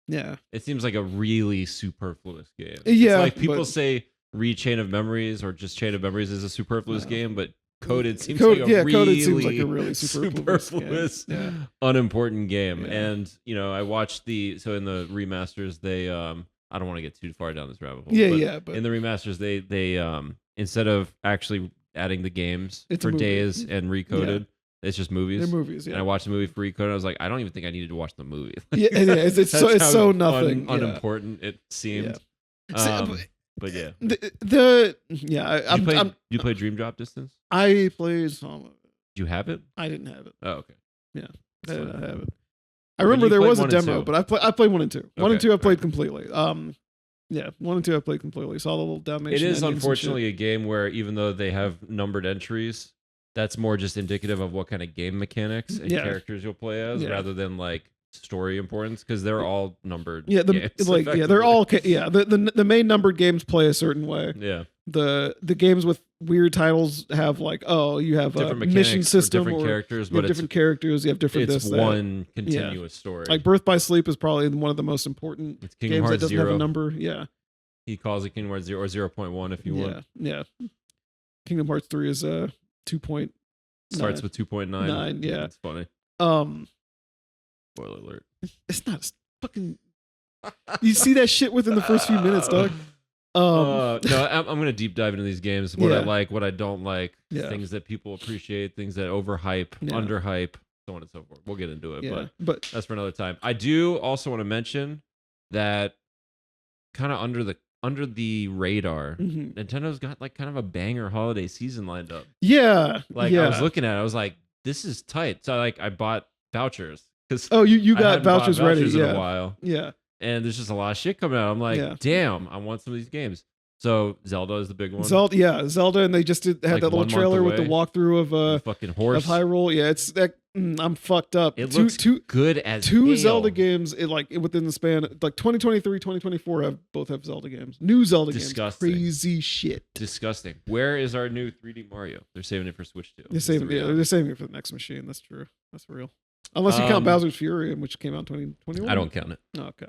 Yeah, it seems like a really superfluous game. Yeah, it's like people say Chain of Memories or just Chain of Memories is a superfluous game, but Coded seems like a really superfluous unimportant game. Yeah. And I watched in the remasters they I don't want to get too far down this rabbit hole. But in the remasters they instead of actually adding the games for Days and Recoded. It's just movies. They're movies, yeah. And I watched the movie for Recoded. And I was like, I don't even think I needed to watch the movie. It's so nothing. Unimportant it seemed. But yeah. You play Dream Drop Distance? I played some of it. Did you have it? I didn't have it. Oh, okay. Yeah. I didn't have it. I remember there was a demo, but I played 1 and 2. 1 and 2 I played completely. 1 and 2 I played completely. Saw the little Dalmatian. It is unfortunately a game where even though they have numbered entries, that's more just indicative of what kind of game mechanics and characters you'll play as, rather than like story importance because they're all numbered. Yeah, games, they're effectively. all the main numbered games play a certain way. Yeah. The games with weird titles have like, oh, you have Different a mechanics mission or system different or characters, you have but different characters, you have different it's this that. one continuous story. Like Birth by Sleep is probably one of the most important It's Kingdom games that Hearts doesn't 0. have a number. Yeah. He calls it Kingdom Hearts 0 or 0.1 if you want. Yeah. Kingdom Hearts 3 is 2.9. Starts with 2.9. Yeah. It's funny. Spoiler alert. It's not fucking. You see that shit within the first few minutes, dog. No, I'm gonna deep dive into these games. What I Yeah. like, what I don't like, Yeah. things that people appreciate, things that overhype, Yeah. underhype, so on and so forth. We'll get into it, Yeah, but but that's for another time. I do also want to mention that kind of under the radar, mhm. Nintendo's got like kind of a banger holiday season lined up. Yeah, Like yeah. I was looking at it, I was like, this is tight. So I bought vouchers because Oh, you I got hadn't bought vouchers ready? in Yeah, a while. yeah. And there's just a lot of shit coming out. I'm like, Yeah. damn, I want some of these games. So Zelda is the big one. Zelda, and they just had Like that little 1 month trailer with the away. walkthrough The of fucking horse. Hyrule. Yeah, it's that. I'm fucked up. It looks good as two hell. Zelda games. Within the span, like 2023, 2024, both have Zelda games. New Zelda Disgusting. games. Crazy shit. Disgusting. Where is our new 3D Mario? They're saving it for Switch 2. They're saving it for the next machine. That's true. That's real. Unless you count Bowser's Fury, which came out in 2021. I don't count it. Oh, okay.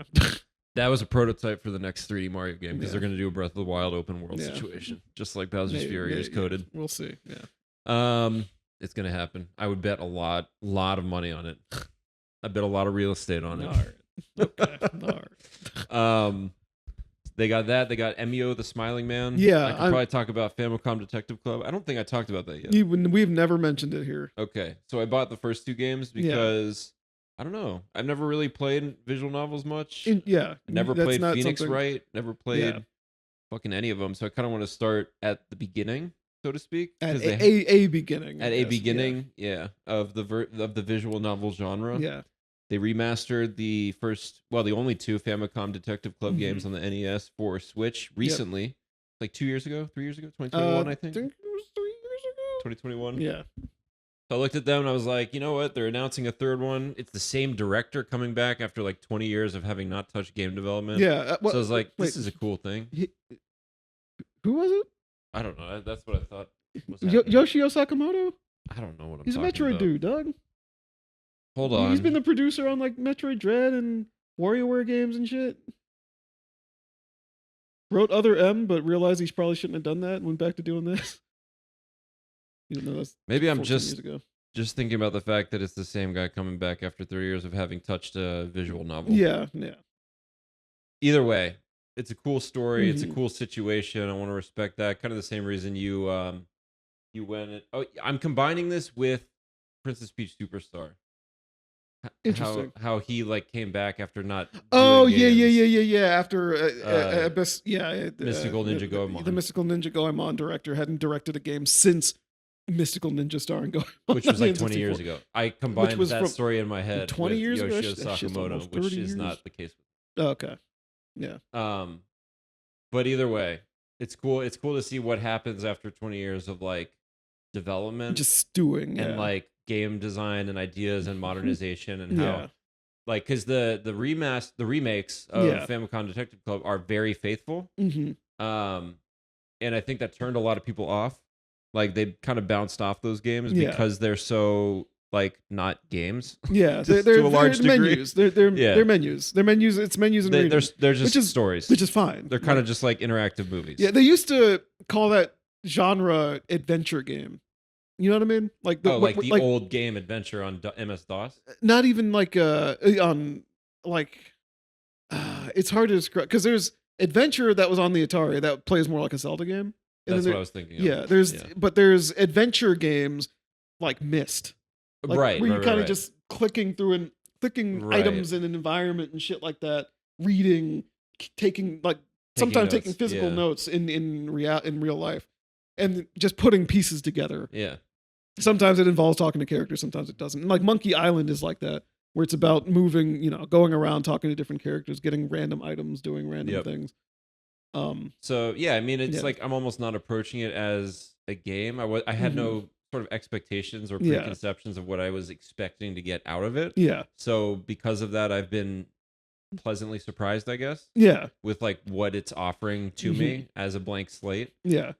That was a prototype for the next 3D Mario game because Yeah. they're going to do a Breath of the Wild open world Yeah. situation, just like Bowser's Fury is coded. We'll see. Yeah. It's going to happen. I would bet a lot of money on it. I bet a lot of real estate on it. All right. Okay. All right. They got that. They got Emio the Smiling Man. Yeah, I could probably talk about Famicom Detective Club. I don't think I talked about that yet. We've never mentioned it here. Okay, so I bought the first 2 games because I don't know. I've never really played visual novels much. Yeah. I never that's played not Phoenix something- Wright. Never played fucking any of them. So I kind of want to start at the beginning, so to speak. At 'cause a beginning. I at a guess. beginning, of the visual novel genre. Yeah. They remastered the only 2 Famicom Detective Club Mhm. games on the NES for Switch recently, like 2 years ago, 3 years ago, 2021, I think. it was 3 years ago. 2021. Yeah. So I looked at them and I was like, you know what? They're announcing a 3rd one. It's the same director coming back after like 20 years of having not touched game development. Yeah. So I was like, this is a cool thing. Who was it? I don't know. That's what I thought was Yoshio Sakamoto? I don't know what I'm He's a talking Metroid about. dude, dog. Hold on. He's been the producer on like Metroid Dread and WarioWare games and shit. Wrote Other M, but realized he probably shouldn't have done that and went back to doing this. Even though that's Maybe I'm 14 just years ago. thinking about the fact that it's the same guy coming back after 30 years of having touched a visual novel. Yeah. Either way, it's a cool story. It's a Mhm. cool situation. I want to respect that. Kind of the same reason you went. I'm combining this with Princess Peach Superstar. Interesting. How he like came back after not. Oh doing yeah. games. After Mystical Ninja Goemon. the Mystical Ninja Goemon director hadn't directed a game since Mystical Ninja Star and Goemon, Which was on like the 20 years N64. ago. I combined was that from story in my head 20 with years ago? Yoshio That shit's Sakamoto, almost which 30 is years. not the case. Oh, okay. Yeah. But either way, it's cool. It's cool to see what happens after 20 years of like development Just stewing. and Yeah. like game design and ideas and modernization and how Yeah. like because the remakes of Yeah. Famicom Detective Club are very faithful. Mm-hmm. And I think that turned a lot of people off. Like they kind of bounced off those games Yeah. because they're so like not games. Yeah, Just they're to a large they're degree. menus. They're Yeah. menus. They're menus. It's menus and They're reading, just which is- stories. which is fine. They're kind of just like interactive movies. Yeah, they used to call that genre adventure game. You know what I mean? Like the old game adventure on MS DOS. not even like on like it's hard to describe because there's adventure that was on the Atari that plays more like a Zelda game. And That's then what I was thinking of. Yeah, there's adventure games like Myst. Like, right. where you're kind of right. just clicking through and clicking Right. items in an environment and shit like that, reading, taking like sometimes taking notes, physical yeah. notes in real life, and just putting pieces together. Yeah. Sometimes it involves talking to characters, sometimes it doesn't. And like Monkey Island is like that, where it's about moving, going around, talking to different characters, getting random items, doing random Yep. things. So yeah, I mean, it's Yeah. like I'm almost not approaching it as a game. I had Mhm. no sort of expectations or Yeah. preconceptions of what I was expecting to get out of it. Yeah. So because of that, I've been pleasantly surprised, I guess, Yeah. with like what it's offering to me as a blank slate. Yeah.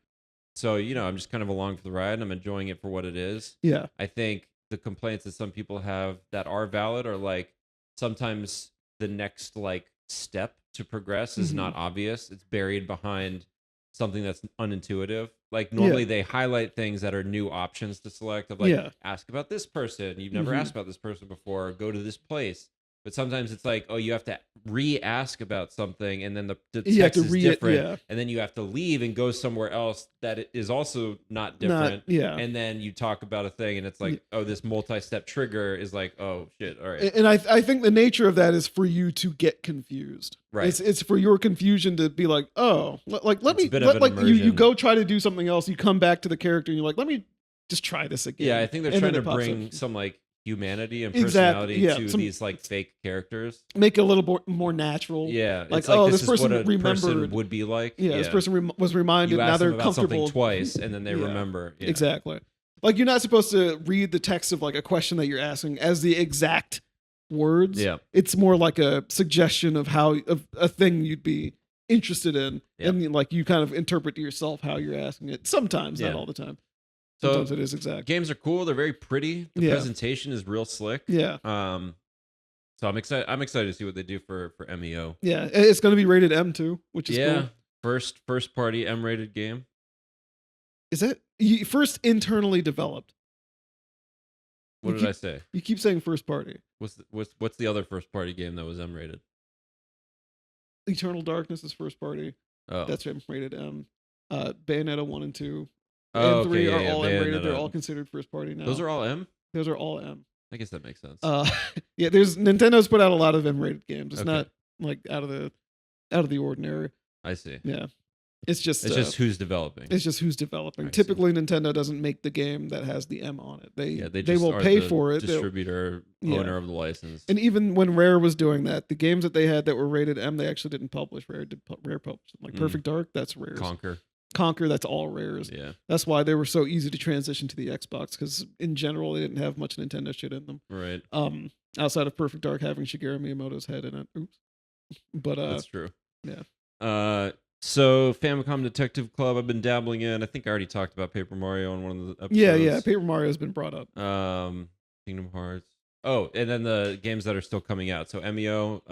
So, I'm just kind of along for the ride. I'm enjoying it for what it is. Yeah. I think the complaints that some people have that are valid are like sometimes the next like step to progress is not obvious. It's buried behind something that's unintuitive. Like normally they highlight things that are new options to select of like ask about this person. You've never asked about this person before. Or go to this place. But sometimes it's like, oh, you have to re-ask about something, and then the text is different, and then you have to leave and go somewhere else that is also not different. And then you talk about a thing, and it's like, oh, this multi-step trigger is like, oh shit, all right. And I think the nature of that is for you to get confused. Right. It's for your confusion to be like, oh, like let It's me a bit of an like you immersion. go try to do something else. You come back to the character, and you're like, let me just try this again. Yeah, I think they're And trying then to it pops bring up. some like humanity and Exactly, personality to some- these like fake characters. Make it a little more natural. Yeah, Like, it's like oh, this this is person what a person remembered. would be like. Yeah, this person was reminded. You Now ask they're them about something comfortable. twice, and then they remember. Yeah. Exactly. Like you're not supposed to read the text of like a question that you're asking as the exact words. Yeah. It's more like a suggestion of how of a thing you'd be interested in, and like you kind of interpret to yourself how you're asking it. Sometimes, not all the time. Sometimes So it is exact. games are cool. They're very pretty. The presentation is real slick. Yeah. So I'm excited. I'm excited to see what they do for MEO. Yeah, it's going to be rated M too, which is cool. First party M rated game. Is that first internally developed? What did I say? You keep saying first party. What's the other first party game that was M rated? Eternal Darkness is first party. Oh, That's rated M. Bayonetta 1 and 2 oh, and 3 okay, are all M rated. Bayonetta. They're all considered first party now. Those are all M? Those are all M. I guess that makes sense. Yeah, there's Nintendo's put out a lot of M rated games. It's Okay. not like out of the ordinary. I see. Yeah. It's just who's developing. It's just who's developing. I see. Typically, Nintendo doesn't make the game that has the M on it. They they just will are pay the for it. Distributor, owner of the license. And even when Rare was doing that, the games that they had that were rated M, they actually didn't publish. Rare published them. Like Perfect Dark, that's Rare's. Conquer, that's all Rare's. Yeah. That's why they were so easy to transition to the Xbox, because in general they didn't have much Nintendo shit in them. Right. Outside of Perfect Dark having Shigeru Miyamoto's head in it. Oops. But that's true. Yeah. So Famicom Detective Club, I've been dabbling in. I think I already talked about Paper Mario on one of the episodes. Yeah. Paper Mario has been brought up. Kingdom Hearts. Oh, and then the games that are still coming out. So MEO.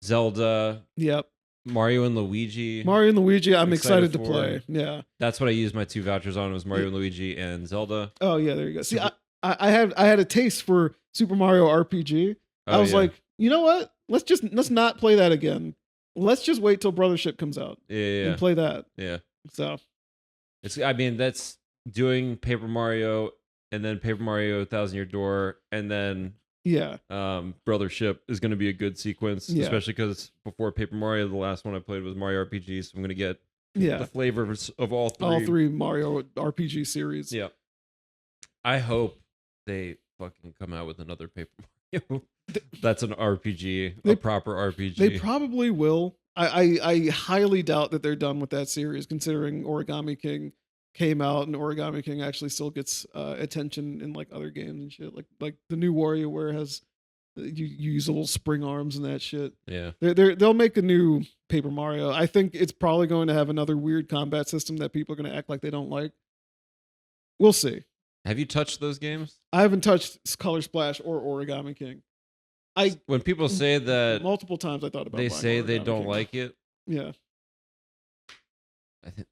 Zelda. Yep. Mario and Luigi. I'm excited to play. Yeah. That's what I used my 2 vouchers on, was Mario and Luigi and Zelda. Oh yeah, there you go. See, I had a taste for Super Mario RPG. I was like, you know what? Let's not play that again. Let's just wait till Brothership comes out. And play that. Yeah. So that's doing Paper Mario and then Paper Mario 1,000 Year Door, and then Brothership is going to be a good sequence, especially because before Paper Mario, the last one I played was Mario RPG, so I'm going to get the flavors of all three. All 3 Mario RPG series. Yeah. I hope they fucking come out with another Paper Mario. That's an RPG, a proper RPG. They probably will. I highly doubt that they're done with that series, considering Origami King came out and Origami King actually still gets attention in like other games and shit. Like the new WarioWare has you use little spring arms and that shit. Yeah, they'll make a new Paper Mario. I think it's probably going to have another weird combat system that people are going to act like they don't like. We'll see. Have you touched those games? I haven't touched Color Splash or Origami King. When people say that multiple times, I thought about. They say they don't King. like it. Yeah. I think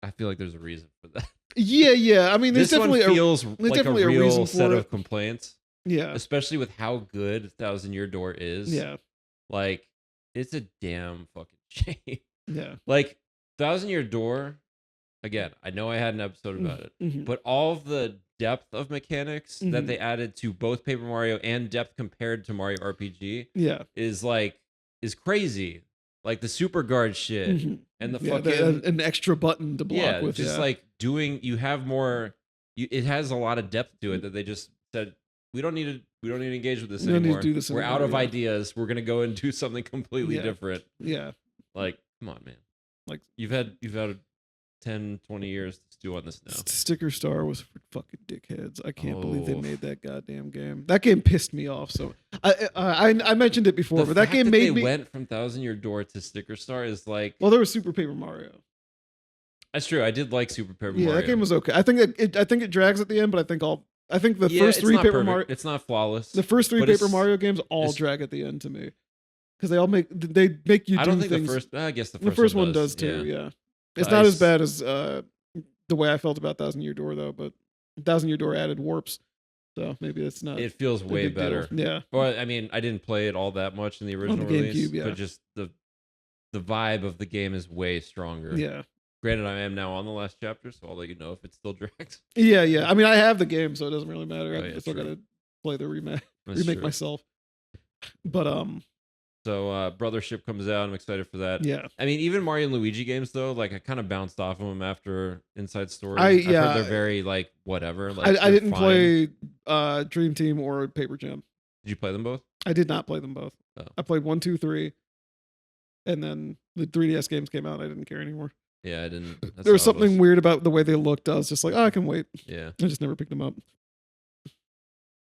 I feel like there's a reason for that. Yeah. I mean, there's this definitely one feels like definitely a real reason set for of complaints. Yeah. Especially with how good 1,000 Year Door is. Yeah. Like, it's a damn fucking shame. Yeah. Like, 1,000 Year Door, again, I know I had an episode about it, but all of the depth of mechanics that they added to both Paper Mario and depth compared to Mario RPG is crazy. Like the super guard shit and the fucking an extra button to block with. Just like you have more. It has a lot of depth to it that they just said we don't need to engage with this anymore. We're out of ideas. We're gonna go and do something completely different. Yeah. Like, come on, man. Like you've had 10, 20 years to stew on this now. Sticker Star was for fucking dickheads. I can't believe they Oh. made that goddamn game. That game pissed me off. So I mentioned it before, The but that fact game that made they me. went from Thousand Year Door to Sticker Star is like. Well, there was Super Paper Mario. That's true. I did like Super Paper Yeah, Mario. that game was okay. I think it drags at the end, but I think the Yeah, first it's three not Paper perfect. Mario, It's not flawless. the first three but Paper it's- Mario games all it's- drag at the end to me because they make you do I don't think things. the first. I guess The first one does too. Yeah, it's not as bad as the way I felt about Thousand Year Door though. But Thousand Year Door added warps, so maybe it's not. It feels a way big deal. better. Yeah, Well, I mean, I didn't play it all that much in the original release, GameCube, yeah. but just the vibe of the game is way stronger. yeah, Granted, I am now on the last chapter, so I'll let you know if it's still dragged. yeah. I mean, I have the game, so it doesn't really matter. Oh, I yeah, still true. gotta play the remake That's true. myself. But So Brothership comes out. I'm excited for that. yeah. I mean, even Mario and Luigi games though, like I kind of bounced off of them after Inside Story. I've heard they're very like whatever. Like I they're didn't fine. play Dream Team or Paper Jam. Did you play them both? I did not play them both. Oh. I played 1, 2, 3, and then the 3DS games came out. I didn't care anymore. Yeah, I didn't. That's There was how it something weird about the way they looked. I was just like, oh, I can wait. Yeah. I just never picked them up.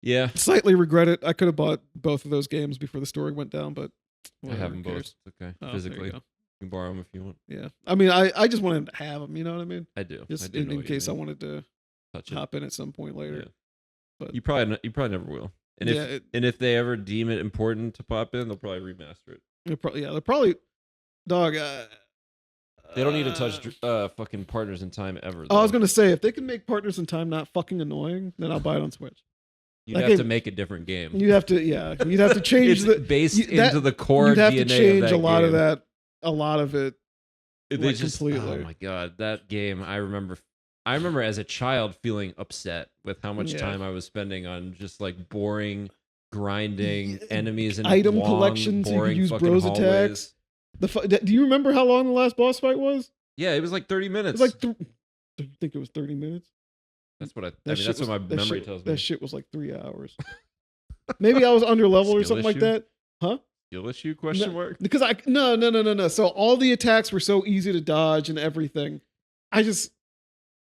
Yeah. Slightly regret it. I could have bought both of those games before the story went down, but I whatever, have them who both. cares? It's okay. Oh, there you Physically. go. You can borrow them if you want. Yeah. I mean, I just wanted to have them. You know what I mean? I do. Just I do know in what you case I mean. wanted to Touch it. hop in at some point later. Yeah. But You probably never will. And yeah, if they ever deem it important to pop in, they'll probably remaster it. they're probably dog. They don't need to touch fucking Partners in Time ever. I was though. gonna say if they can make Partners in Time not fucking annoying, then I'll buy it on Switch. You'd that have to game- make a different game. You'd have to, you'd have to change it's the based that- into the core You'd have DNA to change of that a lot of game. that, a lot of it. They like, just completely. Oh my god, that game! I remember as a child feeling upset with how much Yeah. time I was spending on just like boring, grinding Yeah, enemies and item long, collections, you could boring use fucking bros hallways. attacks. Do you remember how long the last boss fight was? Yeah, it was like 30 It minutes. was like I think it was 30 minutes. that's what I That mean. shit That's was- what my that memory shit- tells me. That shit was like 3 hours. Maybe I was under level or Skill something like issue? that. Huh? Skill issue? Question mark. Because no. So all the attacks were so easy to dodge and everything.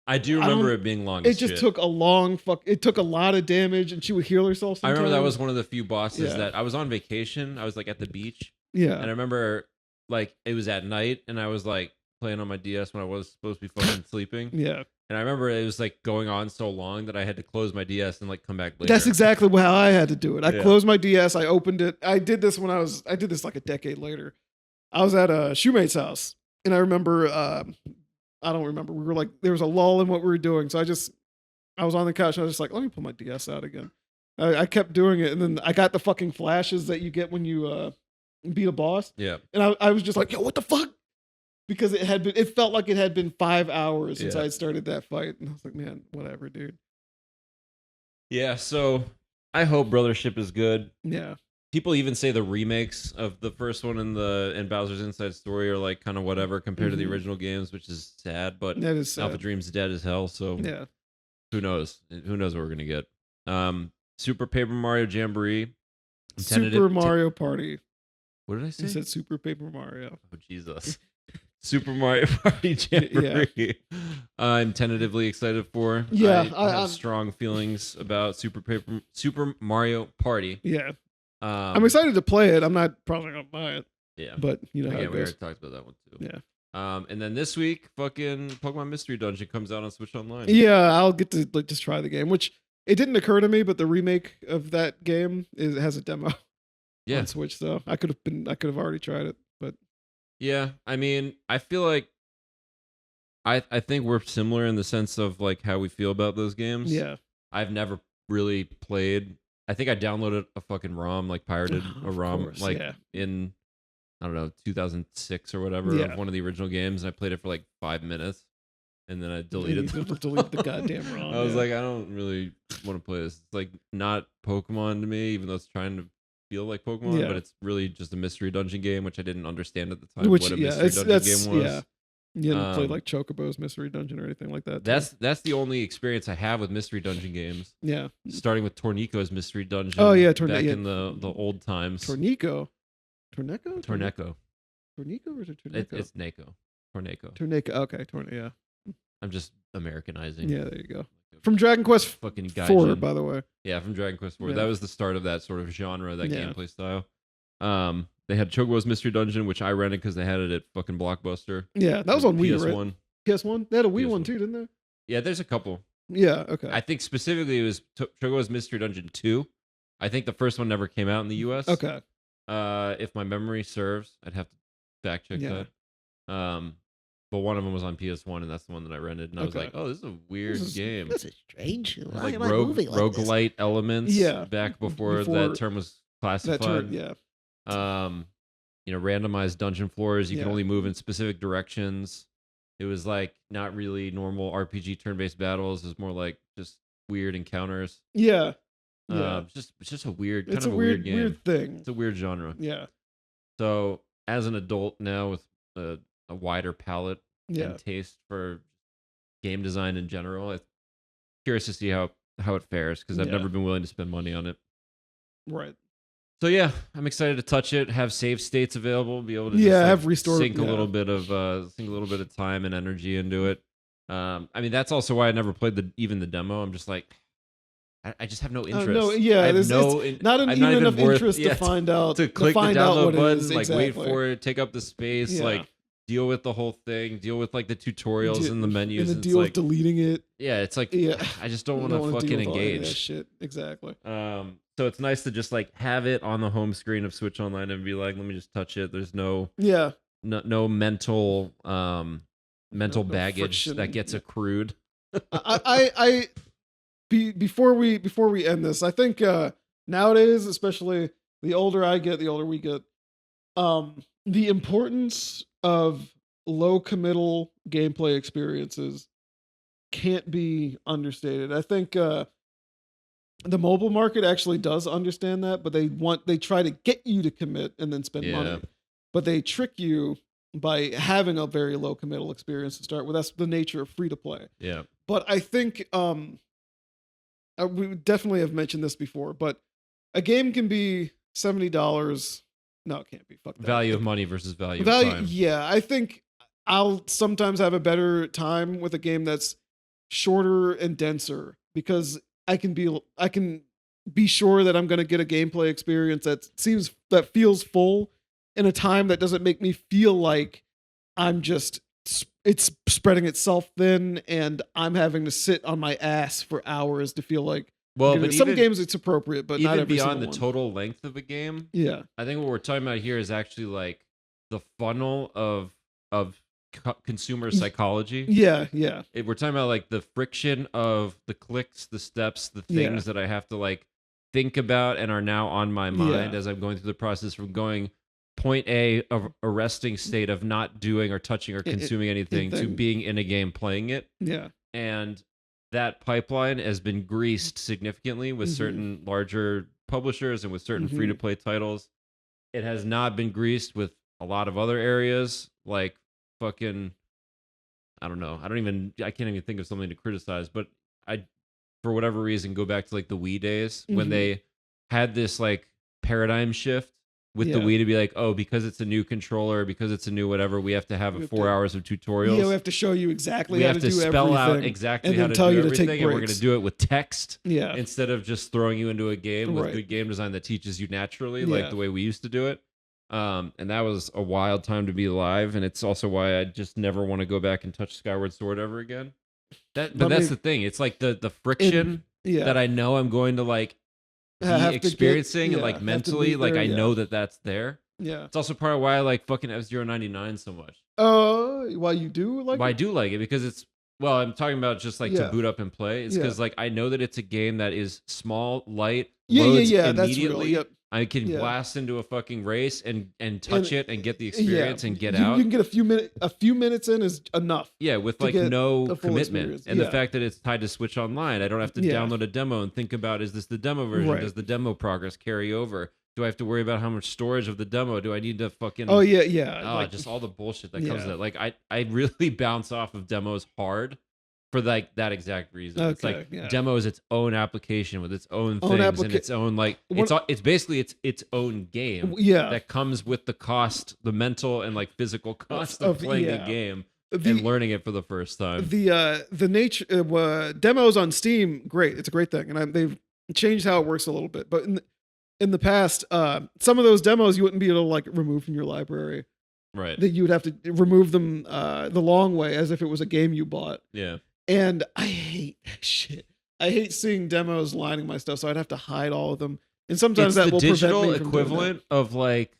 I do I remember don't- it being long. It as just shit. took a long It took a lot of damage, and she would heal herself. I remember that sometimes. was one of the few bosses Yeah. that I was on vacation. I was like at the beach, Yeah. and I remember like it was at night, and I was like playing on my DS when I was supposed to be fucking sleeping. Yeah. And I remember it was like going on so long that I had to close my DS and like come back later. That's exactly how I had to do it. I Yeah. closed my DS. I opened it. I did this like a decade later. I was at a shoemate's house, and I remember. I don't remember. We were like, there was a lull in what we were doing, so I was on the couch. And I was just like, let me pull my DS out again. I kept doing it, and then I got the fucking flashes that you get when you beat a boss, Yeah. and I was just like, yo, what the fuck? Because it felt like it had been 5 hours since Yeah. I had started that fight, and I was like, man, whatever, dude. Yeah. So I hope Brothership is good. Yeah. People even say the remakes of the first one and Bowser's Inside Story are like kind of whatever compared to the Mhm. original games, which is sad. But That is Alpha sad. Dream's dead as hell, so Yeah. who knows? Who knows what we're gonna get? Super Paper Mario Jamboree. I'm tentative- Super Mario Party. What did I say? You said Super Paper Mario. Oh Jesus! Super Mario Party Jamboree. I'm tentatively excited for. Yeah, I have I'm- strong feelings about Super Mario Party. Yeah. Um, I'm excited to play it. I'm not probably gonna buy it, Yeah, but you know how again, it we goes. already talked about that one too. Yeah. And then this week, fucking Pokemon Mystery Dungeon comes out on Switch Online. Yeah, I'll get to like just try the game, which it didn't occur to me, but the remake of that game has a demo Yeah. on Switch, so I could have already tried it, but Yeah, I mean, I feel like I think we're similar in the sense of like how we feel about those games. yeah. I've never really played. I think I downloaded a fucking ROM, like pirated a Of ROM, course, like yeah. in I don't know 2006 or whatever Yeah. of one of the original games, and I played it for like 5 minutes, and then I deleted. You them. delete the goddamn ROM. I was yeah. like, I don't really want to play this. It's like not Pokemon to me, even though it's trying to feel like Pokemon, Yeah. but it's really just a mystery dungeon game, which I didn't understand at the time Which what a yeah, mystery dungeon that's game was. yeah. You didn't play Um, like Chocobo's Mystery Dungeon or anything like that. That's the only experience I have with mystery dungeon games. yeah. Starting with Tornico's Mystery Dungeon. Oh, yeah, back yeah. in the old times. Tornico. Torneco? Torneco. Tornico or is it Torneco? It's Nako. Torneco. Torneco. Okay, yeah. I'm just Americanizing. Yeah, there you go. From Dragon Quest Fucking 4, gaijin. by the way. Yeah, from Dragon Quest 4. Yeah. That was the start of that sort of genre, that Yeah. gameplay style. They had Chocobo's Mystery Dungeon, which I rented because they had it at fucking Blockbuster. Yeah, that was on Wii, PS1. right? PS1? They had a Wii one PS1. too, didn't they? Yeah, there's a couple. Yeah, okay. I think specifically it was Chocobo's Mystery Dungeon 2. I think the first one never came out in the US. Okay. If my memory serves, I'd have to fact check that. But one of them was on PS1, and that's the one that I rented. And I was like, "Oh, this is a weird game. This is strange. Why Like am I moving like this? roguelite elements." Yeah, back before before that term was classified. That turn, yeah. Randomized dungeon floors. You can Yeah. only move in specific directions. It was like not really normal RPG turn-based battles. It was more like just weird encounters. Yeah. Yeah. It's just a weird, It's kind of a a weird game. weird thing. It's a weird genre. Yeah. So as an adult now with a wider palette Yeah. and taste for game design in general, I'm curious to see how it fares because I've Yeah. never been willing to spend money on it. Right. So yeah, I'm excited to touch it. Have save states available. Be able to have restore. sink a little bit of time and energy into it. I mean that's also why I never played the demo. I'm just like, I just have no interest. No, yeah, I have it's not I'm even enough worth- interest yeah, to find out to click the find out download what button, it is. like Exactly. wait for it, take up the space, Yeah. like deal with the whole thing, deal with like the tutorials and the menus, and and the it's deal like, with deleting it. yeah, it's like Yeah. I just don't You want to wanna deal fucking with all that engage. shit. Exactly. So it's nice to just like have it on the home screen of Switch Online and be like, let me just touch it. There's no Yeah. mental No baggage friction. that gets accrued. Before we end this, I think nowadays, especially the older I get, the older we get, the importance of low committal gameplay experiences can't be understated. I think the mobile market actually does understand that, but they try to get you to commit and then spend Yeah. money. But they trick you by having a very low committal experience to start with. That's the nature of free to play. Yeah. But I think we would definitely have mentioned this before, but a game can be $70. No, it can't be. Fuck that. Value of money versus value of time. Yeah, I think I'll sometimes have a better time with a game that's shorter and denser because I can be sure that I'm going to get a gameplay experience that feels full in a time that doesn't make me feel like it's spreading itself thin and I'm having to sit on my ass for hours to feel like. Well, but some even, games it's appropriate, but not even every beyond the single one. total length of a game, Yeah, I think what we're talking about here is actually like the funnel of consumer psychology. yeah. We're talking about like the friction of the clicks, the steps, the things that I have to like think about and are now on my mind as I'm going through the process from going point A of a resting state of not doing or touching or consuming anything to being in a game playing it. Yeah. And that pipeline has been greased significantly with certain larger publishers and with certain free-to-play titles. It has not been greased with a lot of other areas, like fucking, I don't know. I can't even think of something to criticize, but I, for whatever reason, go back to like the Wii days when they had this like paradigm shift with the Wii to be like, oh, because it's a new controller, because it's a new whatever, we have to have 4 hours of tutorials. Yeah, we have to show you exactly we how have to do spell everything. out exactly and how then to tell do you to everything, take and we're going to breaks. do it with text Yeah. instead of just throwing you into a game with good game design that teaches you naturally, like the way we used to do it. And that was a wild time to be alive, and it's also why I just never want to go back and touch Skyward Sword ever again. But that's the thing. It's like the friction that I know I'm going to like be experiencing and like mentally, like I know that that's there. Yeah. It's also part of why I like fucking F-Zero 99 so much. Why you do like Why it? I do like it because it's, well, I'm talking about just like to boot up and play. It's because like I know that it's a game that is small, light, loads That's immediately. real. Yep. I can blast into a fucking race and touch it and get the experience and get out. You can get a few minutes in is enough. Yeah, with like no commitment. And the fact that it's tied to Switch Online, I don't have to download a demo and think about, is this the demo version? Right. Does the demo progress carry over? Do I have to worry about how much storage of the demo? Do I need to fucking... Oh, yeah. Oh, just all the bullshit that comes with it. Like, I really bounce off of demos hard for like that exact reason. Okay, it's like demo is its own application with its own things and its own like it's basically its own game. Yeah. That comes with the cost, the mental and like physical cost of playing a game and learning it for the first time. The nature demos on Steam, great. It's a great thing, and they've changed how it works a little bit. But in the past, some of those demos you wouldn't be able to like remove from your library. Right. That you would have to remove them the long way, as if it was a game you bought. Yeah. And I hate that shit. I hate seeing demos lining my stuff, so I'd have to hide all of them. And sometimes it's that will prevent me from from the digital equivalent of like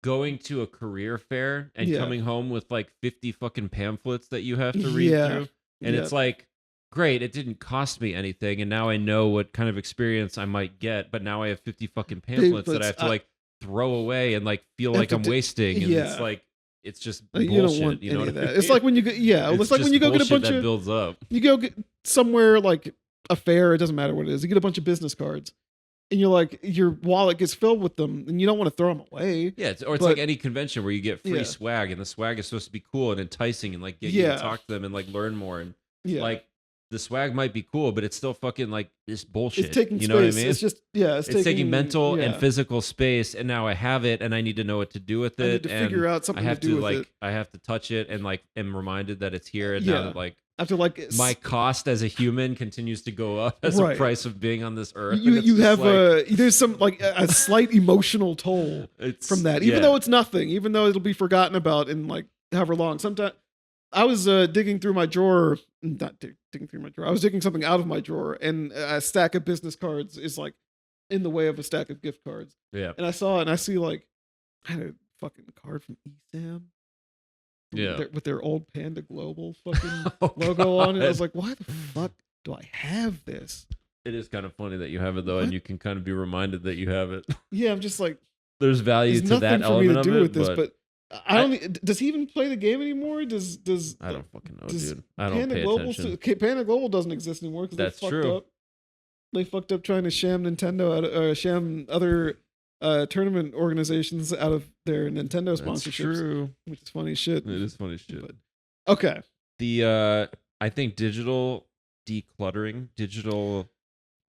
going to a career fair and coming home with like 50 fucking pamphlets that you have to read through. And it's like, great, it didn't cost me anything, and now I know what kind of experience I might get, but now I have 50 fucking pamphlets that I have to like throw away and like feel like I'm wasting. And it's like, it's just bullshit. You don't want you know any of what I that. mean? It's like when you go, it's like when you go get a bunch that of builds up. You go get somewhere like a fair, it doesn't matter what it is. You get a bunch of business cards, and you're like, your wallet gets filled with them, and you don't want to throw them away. Yeah, it's like any convention where you get free swag, and the swag is supposed to be cool and enticing, and like get you to talk to them and like learn more, and like the swag might be cool, but it's still fucking like this bullshit. It's taking you space. Know what I mean? It's just it's taking mental and physical space, and now I have it, and I need to know what to do with it. I need to figure out something to do with it. I have to touch it, and like am reminded that it's here, and now that like after like my cost as a human continues to go up as a price of being on this earth. You have there's some like a slight emotional toll from that, even though it's nothing, even though it'll be forgotten about in like however long. Sometimes I was digging through my drawer, not digging through my drawer. I was digging something out of my drawer, and a stack of business cards is like in the way of a stack of gift cards. Yeah, and I saw it, and I see like I had a fucking card from ESAM. With their old Panda Global fucking logo on it. I was like, why the fuck do I have this? It is kind of funny that you have it though, and you can kind of be reminded that you have it. Yeah, I'm just like, there's value to that element of it, but I don't. Does he even play the game anymore? Does I don't fucking know, dude. I don't pay attention. Panda Global doesn't exist anymore because that's true. Up. They fucked up trying to sham Nintendo sham other tournament organizations out of their Nintendo sponsorships. That's true. Which is funny shit. It is funny shit. But, okay. I think digital decluttering, digital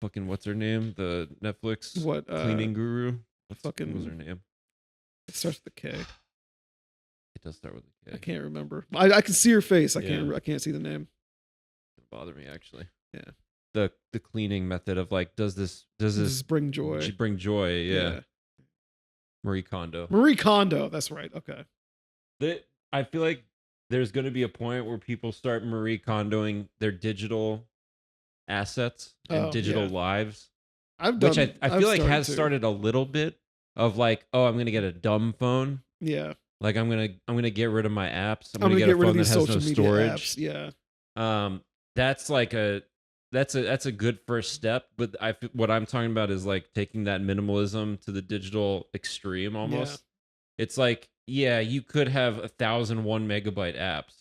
fucking what's her name? The Netflix cleaning guru. What was her name? It starts with a K. It does start with a K. I can't remember. I can see her face. I can't see the name. It bother me actually. Yeah. The cleaning method of like, does this bring joy? Bring joy, yeah. Marie Kondo. Marie Kondo, that's right. Okay. I feel like there's going to be a point where people start Marie Kondoing their digital assets and digital lives. Which I feel like has started a little bit of like, oh, I'm going to get a dumb phone. Yeah. Like I'm gonna get rid of my apps. I'm gonna get a phone that has no storage. Yeah. That's like that's a good first step. But what I'm talking about is like taking that minimalism to the digital extreme almost. Yeah. It's like, yeah, you could have 1,001 megabyte apps,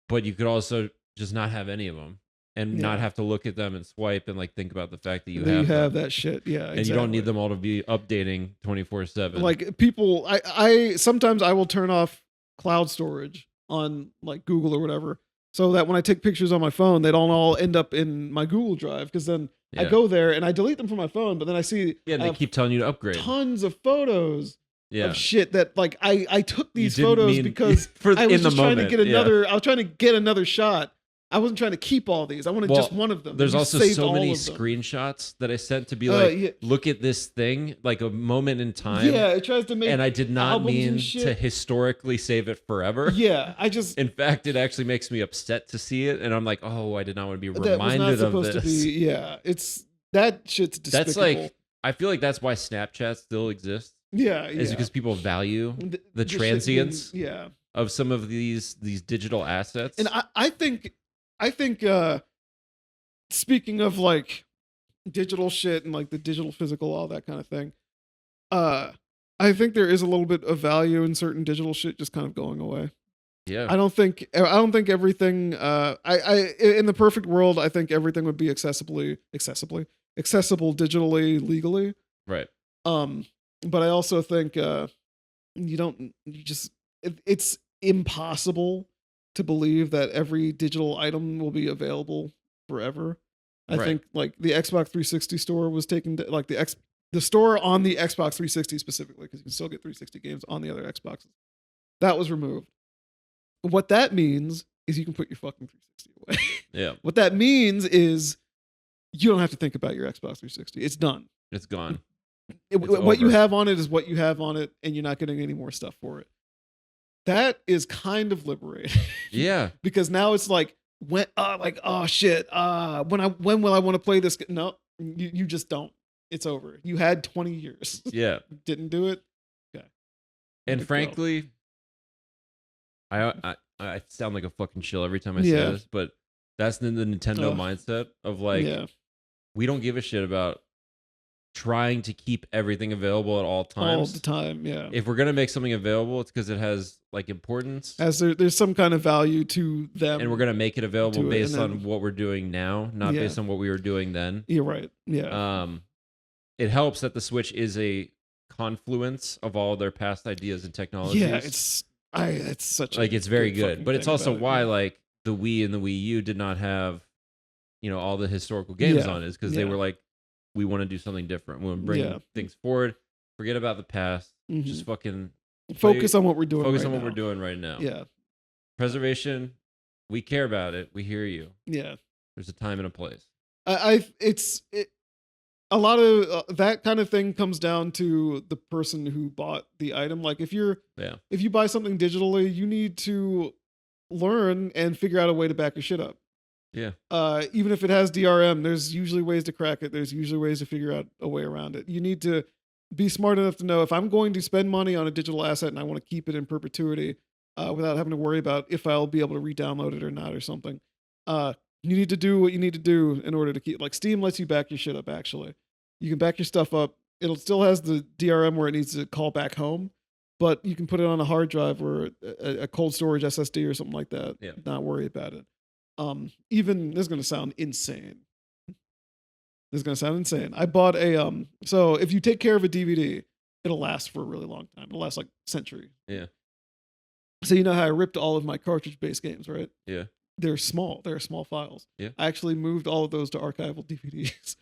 but you could also just not have any of them and not have to look at them and swipe and like think about the fact that you have that shit. Yeah. And you don't need them all to be updating 24/7. Like people, I sometimes I will turn off cloud storage on like Google or whatever, so that when I take pictures on my phone, they don't all end up in my Google Drive, because then I go there and I delete them from my phone, but then I see they keep telling you to upgrade tons of photos of shit that like I took these photos because I was just trying to get another. I was trying to get another shot. I wasn't trying to keep all these. I wanted just one of them. There's also so many screenshots that I sent to be like, look at this thing, like a moment in time. Yeah, it tries to make. And I did not mean to historically save it forever. Yeah, I just. In fact, it actually makes me upset to see it, and I'm like, oh, I did not want to be reminded of this. To be, yeah, it's that shit's despicable. That's like, I feel like that's why Snapchat still exists. Yeah, is because people value the transience. Of some of these digital assets, and I think speaking of like digital shit and like the digital physical, all that kind of thing, I think there is a little bit of value in certain digital shit just kind of going away. Yeah. I don't think everything I in the perfect world, I think everything would be accessible digitally, legally. Right. But I also think it's impossible to believe that every digital item will be available forever. I think like the Xbox 360 store was taken to, like the store on the Xbox 360 specifically, because you can still get 360 games on the other Xboxes. That was removed. What that means is you can put your fucking 360 away. Yeah, What that means is you don't have to think about your Xbox 360. It's done. it's gone. What you over. have on it is what you have on it, and you're not getting any more stuff for it. That is kind of liberating. Yeah, Because now it's like oh shit, when will I want to play this? No, you just don't. It's over. You had 20 years. yeah. Didn't do it. Okay. Let And it go. frankly, I sound like a fucking shill every time I say Yeah. this, but that's the Nintendo Ugh. mindset of like, yeah, we don't give a shit about trying to keep everything available at all all times. the time. Yeah. If we're gonna make something available, it's because it has like importance, As there's some kind of value to them. and we're gonna make it available to it, based and on then- what we're doing now, not Yeah. based on what we were doing then. You're right. Yeah. It helps that the Switch is a confluence of all their past ideas and technologies. Yeah. It's such like a it's very good good, fucking but it's thing also about it, why yeah. like the Wii and the Wii U did not have, all the historical games Yeah, on it, because they yeah. were like, we want to do something different. We want to bring Yeah. things forward. Forget about the past. Mhm. Just fucking Focus on what we're doing. focus right on what now. we're doing right now. Yeah. Preservation. We care about it. We hear you. Yeah. There's a time and a place. A lot of that kind of thing comes down to the person who bought the item. Like if you buy something digitally, you need to learn and figure out a way to back your shit up. Yeah. Even if it has DRM, there's usually ways to crack it. There's usually ways to figure out a way around it. You need to be smart enough to know if I'm going to spend money on a digital asset and I want to keep it in perpetuity without having to worry about if I'll be able to re-download it or not or something. You need to do what you need to do in order to keep. Like Steam lets you back your shit up. Actually, you can back your stuff up. It'll still has the DRM where it needs to call back home, but you can put it on a hard drive or a cold storage SSD or something like that. Yeah. Not worry about it. Even this is going to sound insane. I bought a so if you take care of a DVD, it'll last for a really long time. It'll last like a century. Yeah. So you know how I ripped all of my cartridge-based games, right? Yeah. They're small. They're small files. Yeah. I actually moved all of those to archival DVDs.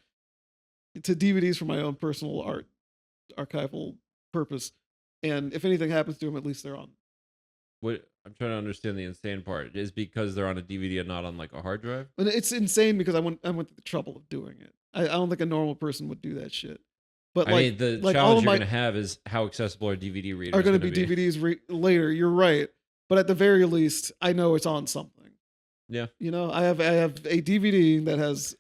To DVDs for my own personal archival purpose. And if anything happens to them, at least they're on. What I'm trying to understand the insane part is because they're on a DVD and not on like a hard drive. And it's insane because I went to the trouble of doing it. I don't think a normal person would do that shit. But I mean, the all challenge of you're my going to have is how accessible are DVD readers are going to be DVDs later. You're right, but at the very least, I know it's on something. Yeah. I have a DVD that has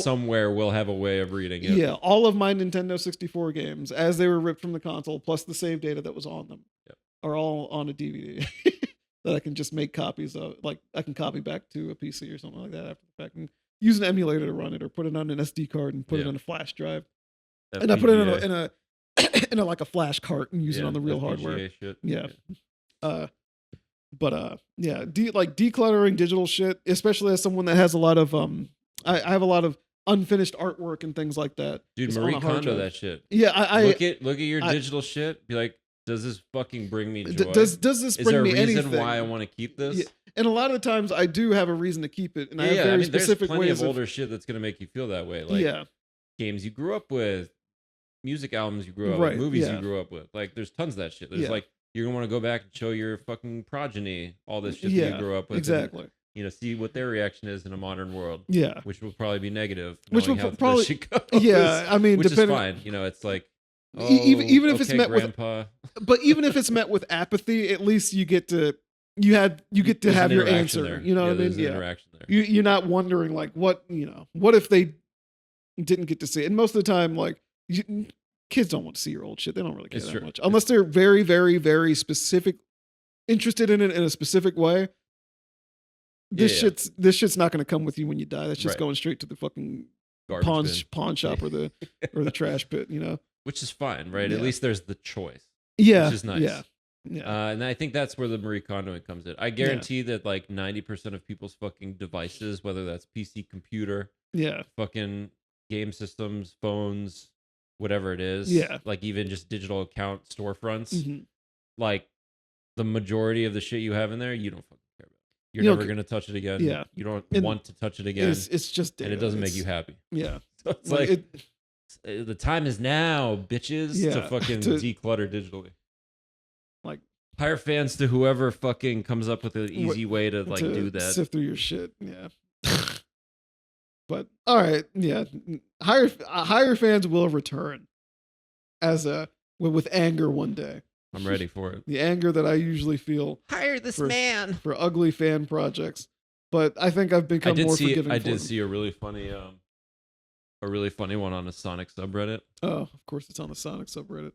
somewhere will have a way of reading it. Yeah, all of my Nintendo 64 games as they were ripped from the console, plus the save data that was on them, are all on a DVD that I can just make copies of. Like I can copy back to a PC or something like that after the fact, and use an emulator to run it, or put it on an SD card and put it on a flash drive, and I put it in a in a like a flash cart and use it on the real hardware. Shit. Yeah. Yeah, decluttering digital shit, especially as someone that has a lot of I have a lot of unfinished artwork and things like that. Dude, It's on Marie a hard Kondo drive. that shit. Yeah, I look at your digital shit. Be like, does this fucking bring me joy? Does this Is bring there a me reason anything? why I want to keep this? Yeah. And a lot of the times I do have a reason to keep it, and I have I very mean, specific there's plenty ways of older shit that's gonna make you feel that way. Like games you grew up with, music albums you grew up with, movies you grew up with. Like there's tons of that shit. There's like you're gonna want to go back and show your fucking progeny all this shit that you grew up with. Exactly. And, see what their reaction is in a modern world. Yeah. Which will probably be negative. Which will probably yeah. I mean, which depending, is fine. It's like even if it's met grandpa. But even if it's met with apathy, at least you get to have your answer. There. You know what I mean? Yeah. Interaction there. You're not wondering like what if they didn't get to see it. And most of the time, like kids don't want to see your old shit. They don't really care that much unless they're very, very, very specific, interested in it in a specific way. This shit's not going to come with you when you die. That's just going straight to the fucking pawn shop or the trash pit. Which is fine, right? At least there's the choice. Yeah, which is nice. Yeah. And I think that's where the Marie Kondoing comes in. I guarantee that like 90% of people's fucking devices, whether that's PC, computer, fucking game systems, phones, whatever it is, like even just digital account storefronts, like the majority of the shit you have in there, you don't fucking care about. You're never gonna touch it again. Yeah, you don't want to touch it again. It's just data. And it doesn't make you happy. Yeah, so it's like the time is now, bitches, to fucking declutter digitally. Like Hire fans to whoever fucking comes up with an easy way to like to do that. sift through your shit. Yeah. But all right, yeah. Hire fans will return as with anger one day. I'm ready for it. The anger that I usually feel Hire this For- man. for ugly fan projects. But I think I've become more forgiving. I for did them. see a really funny one on a Sonic subreddit. Oh, of course, it's on the Sonic subreddit.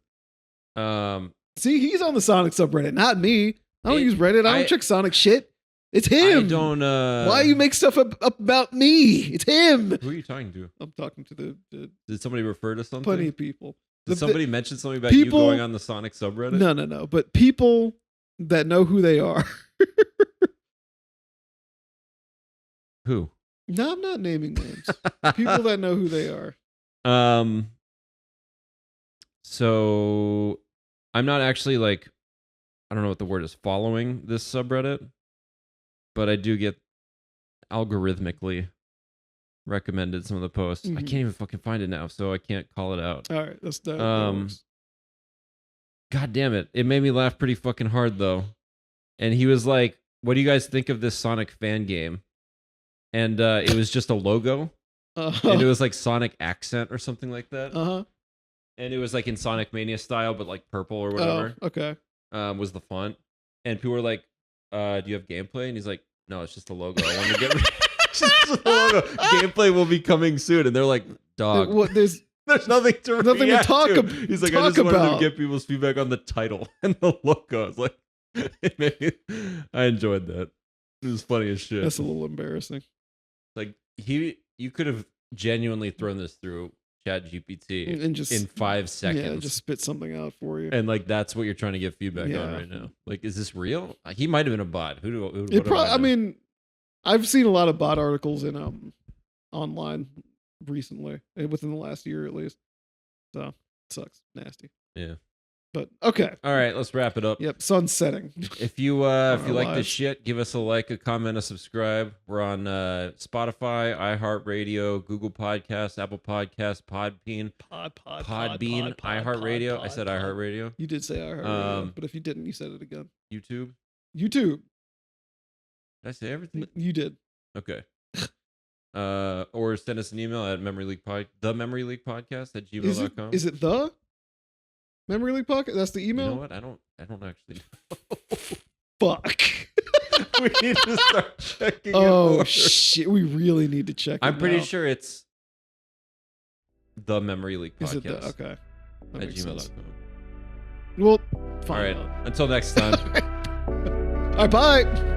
Um, See, he's on the Sonic subreddit, not me. I don't It- use Reddit. I don't check Sonic shit. It's him. I don't. Why you make stuff up about me? It's him. Who are you talking to? I'm talking to the Did somebody refer to something? plenty of people. Did The- somebody mention something about people- you going on the Sonic subreddit? No. But people that know who they are. Who? No, I'm not naming names. People that know who they are. So I'm not actually like, I don't know what the word is, following this subreddit, but I do get algorithmically recommended some of the posts. I Mhm. can't even fucking find it now, so I can't call it out. All right, that's that. God damn it. It made me laugh pretty fucking hard though. And he was like, what do you guys think of this Sonic fan game? And it was just a logo. And it was like Sonic Accent or something like that. Uh-huh. And it was like in Sonic Mania style, but like purple or whatever. Oh, okay. Was the font. And people were like, do you have gameplay? And he's like, no, it's just a logo. I wanted to get it's just a logo. Gameplay will be coming soon. And they're like, dog. What there's There's nothing to Nothing to talk to. ab- He's like, I talk just wanted about. to get people's feedback on the title and the logo. I was like, I enjoyed that. It was funny as shit. that's a little embarrassing. Like you could have genuinely thrown this through Chat GPT And just in 5 seconds. Yeah, just spit something out for you. and like that's what you're trying to get feedback on Yeah. right now. Like, is this real? He might have been a bot. Who It what do probably. I know? mean, I've seen a lot of bot articles in online recently, within the last year at least. So it sucks, nasty. Yeah. But okay, All right, let's wrap it up. yep, sun's setting. If you our like this lives. shit, give us a like, a comment, a subscribe. We're on Spotify, iHeartRadio, Google Podcasts, Apple Podcasts, Podbean, iHeartRadio. I said iHeartRadio. You did say iHeartRadio, Um, but if you didn't, you said it again. YouTube. YouTube, Did I say everything? you did. Okay. Or send us an email at thememoryleaguepodcast at gmail.com. Is it the Memory League Pocket? That's the You email. know what? I don't actually know. Fuck. We need to start checking. Oh it shit, we really need to check. I'm it pretty now. sure it's the Memory League Is it Podcast the okay? That at makes sense. gmail.com. Well, All fine. right. Until next time. All right, bye.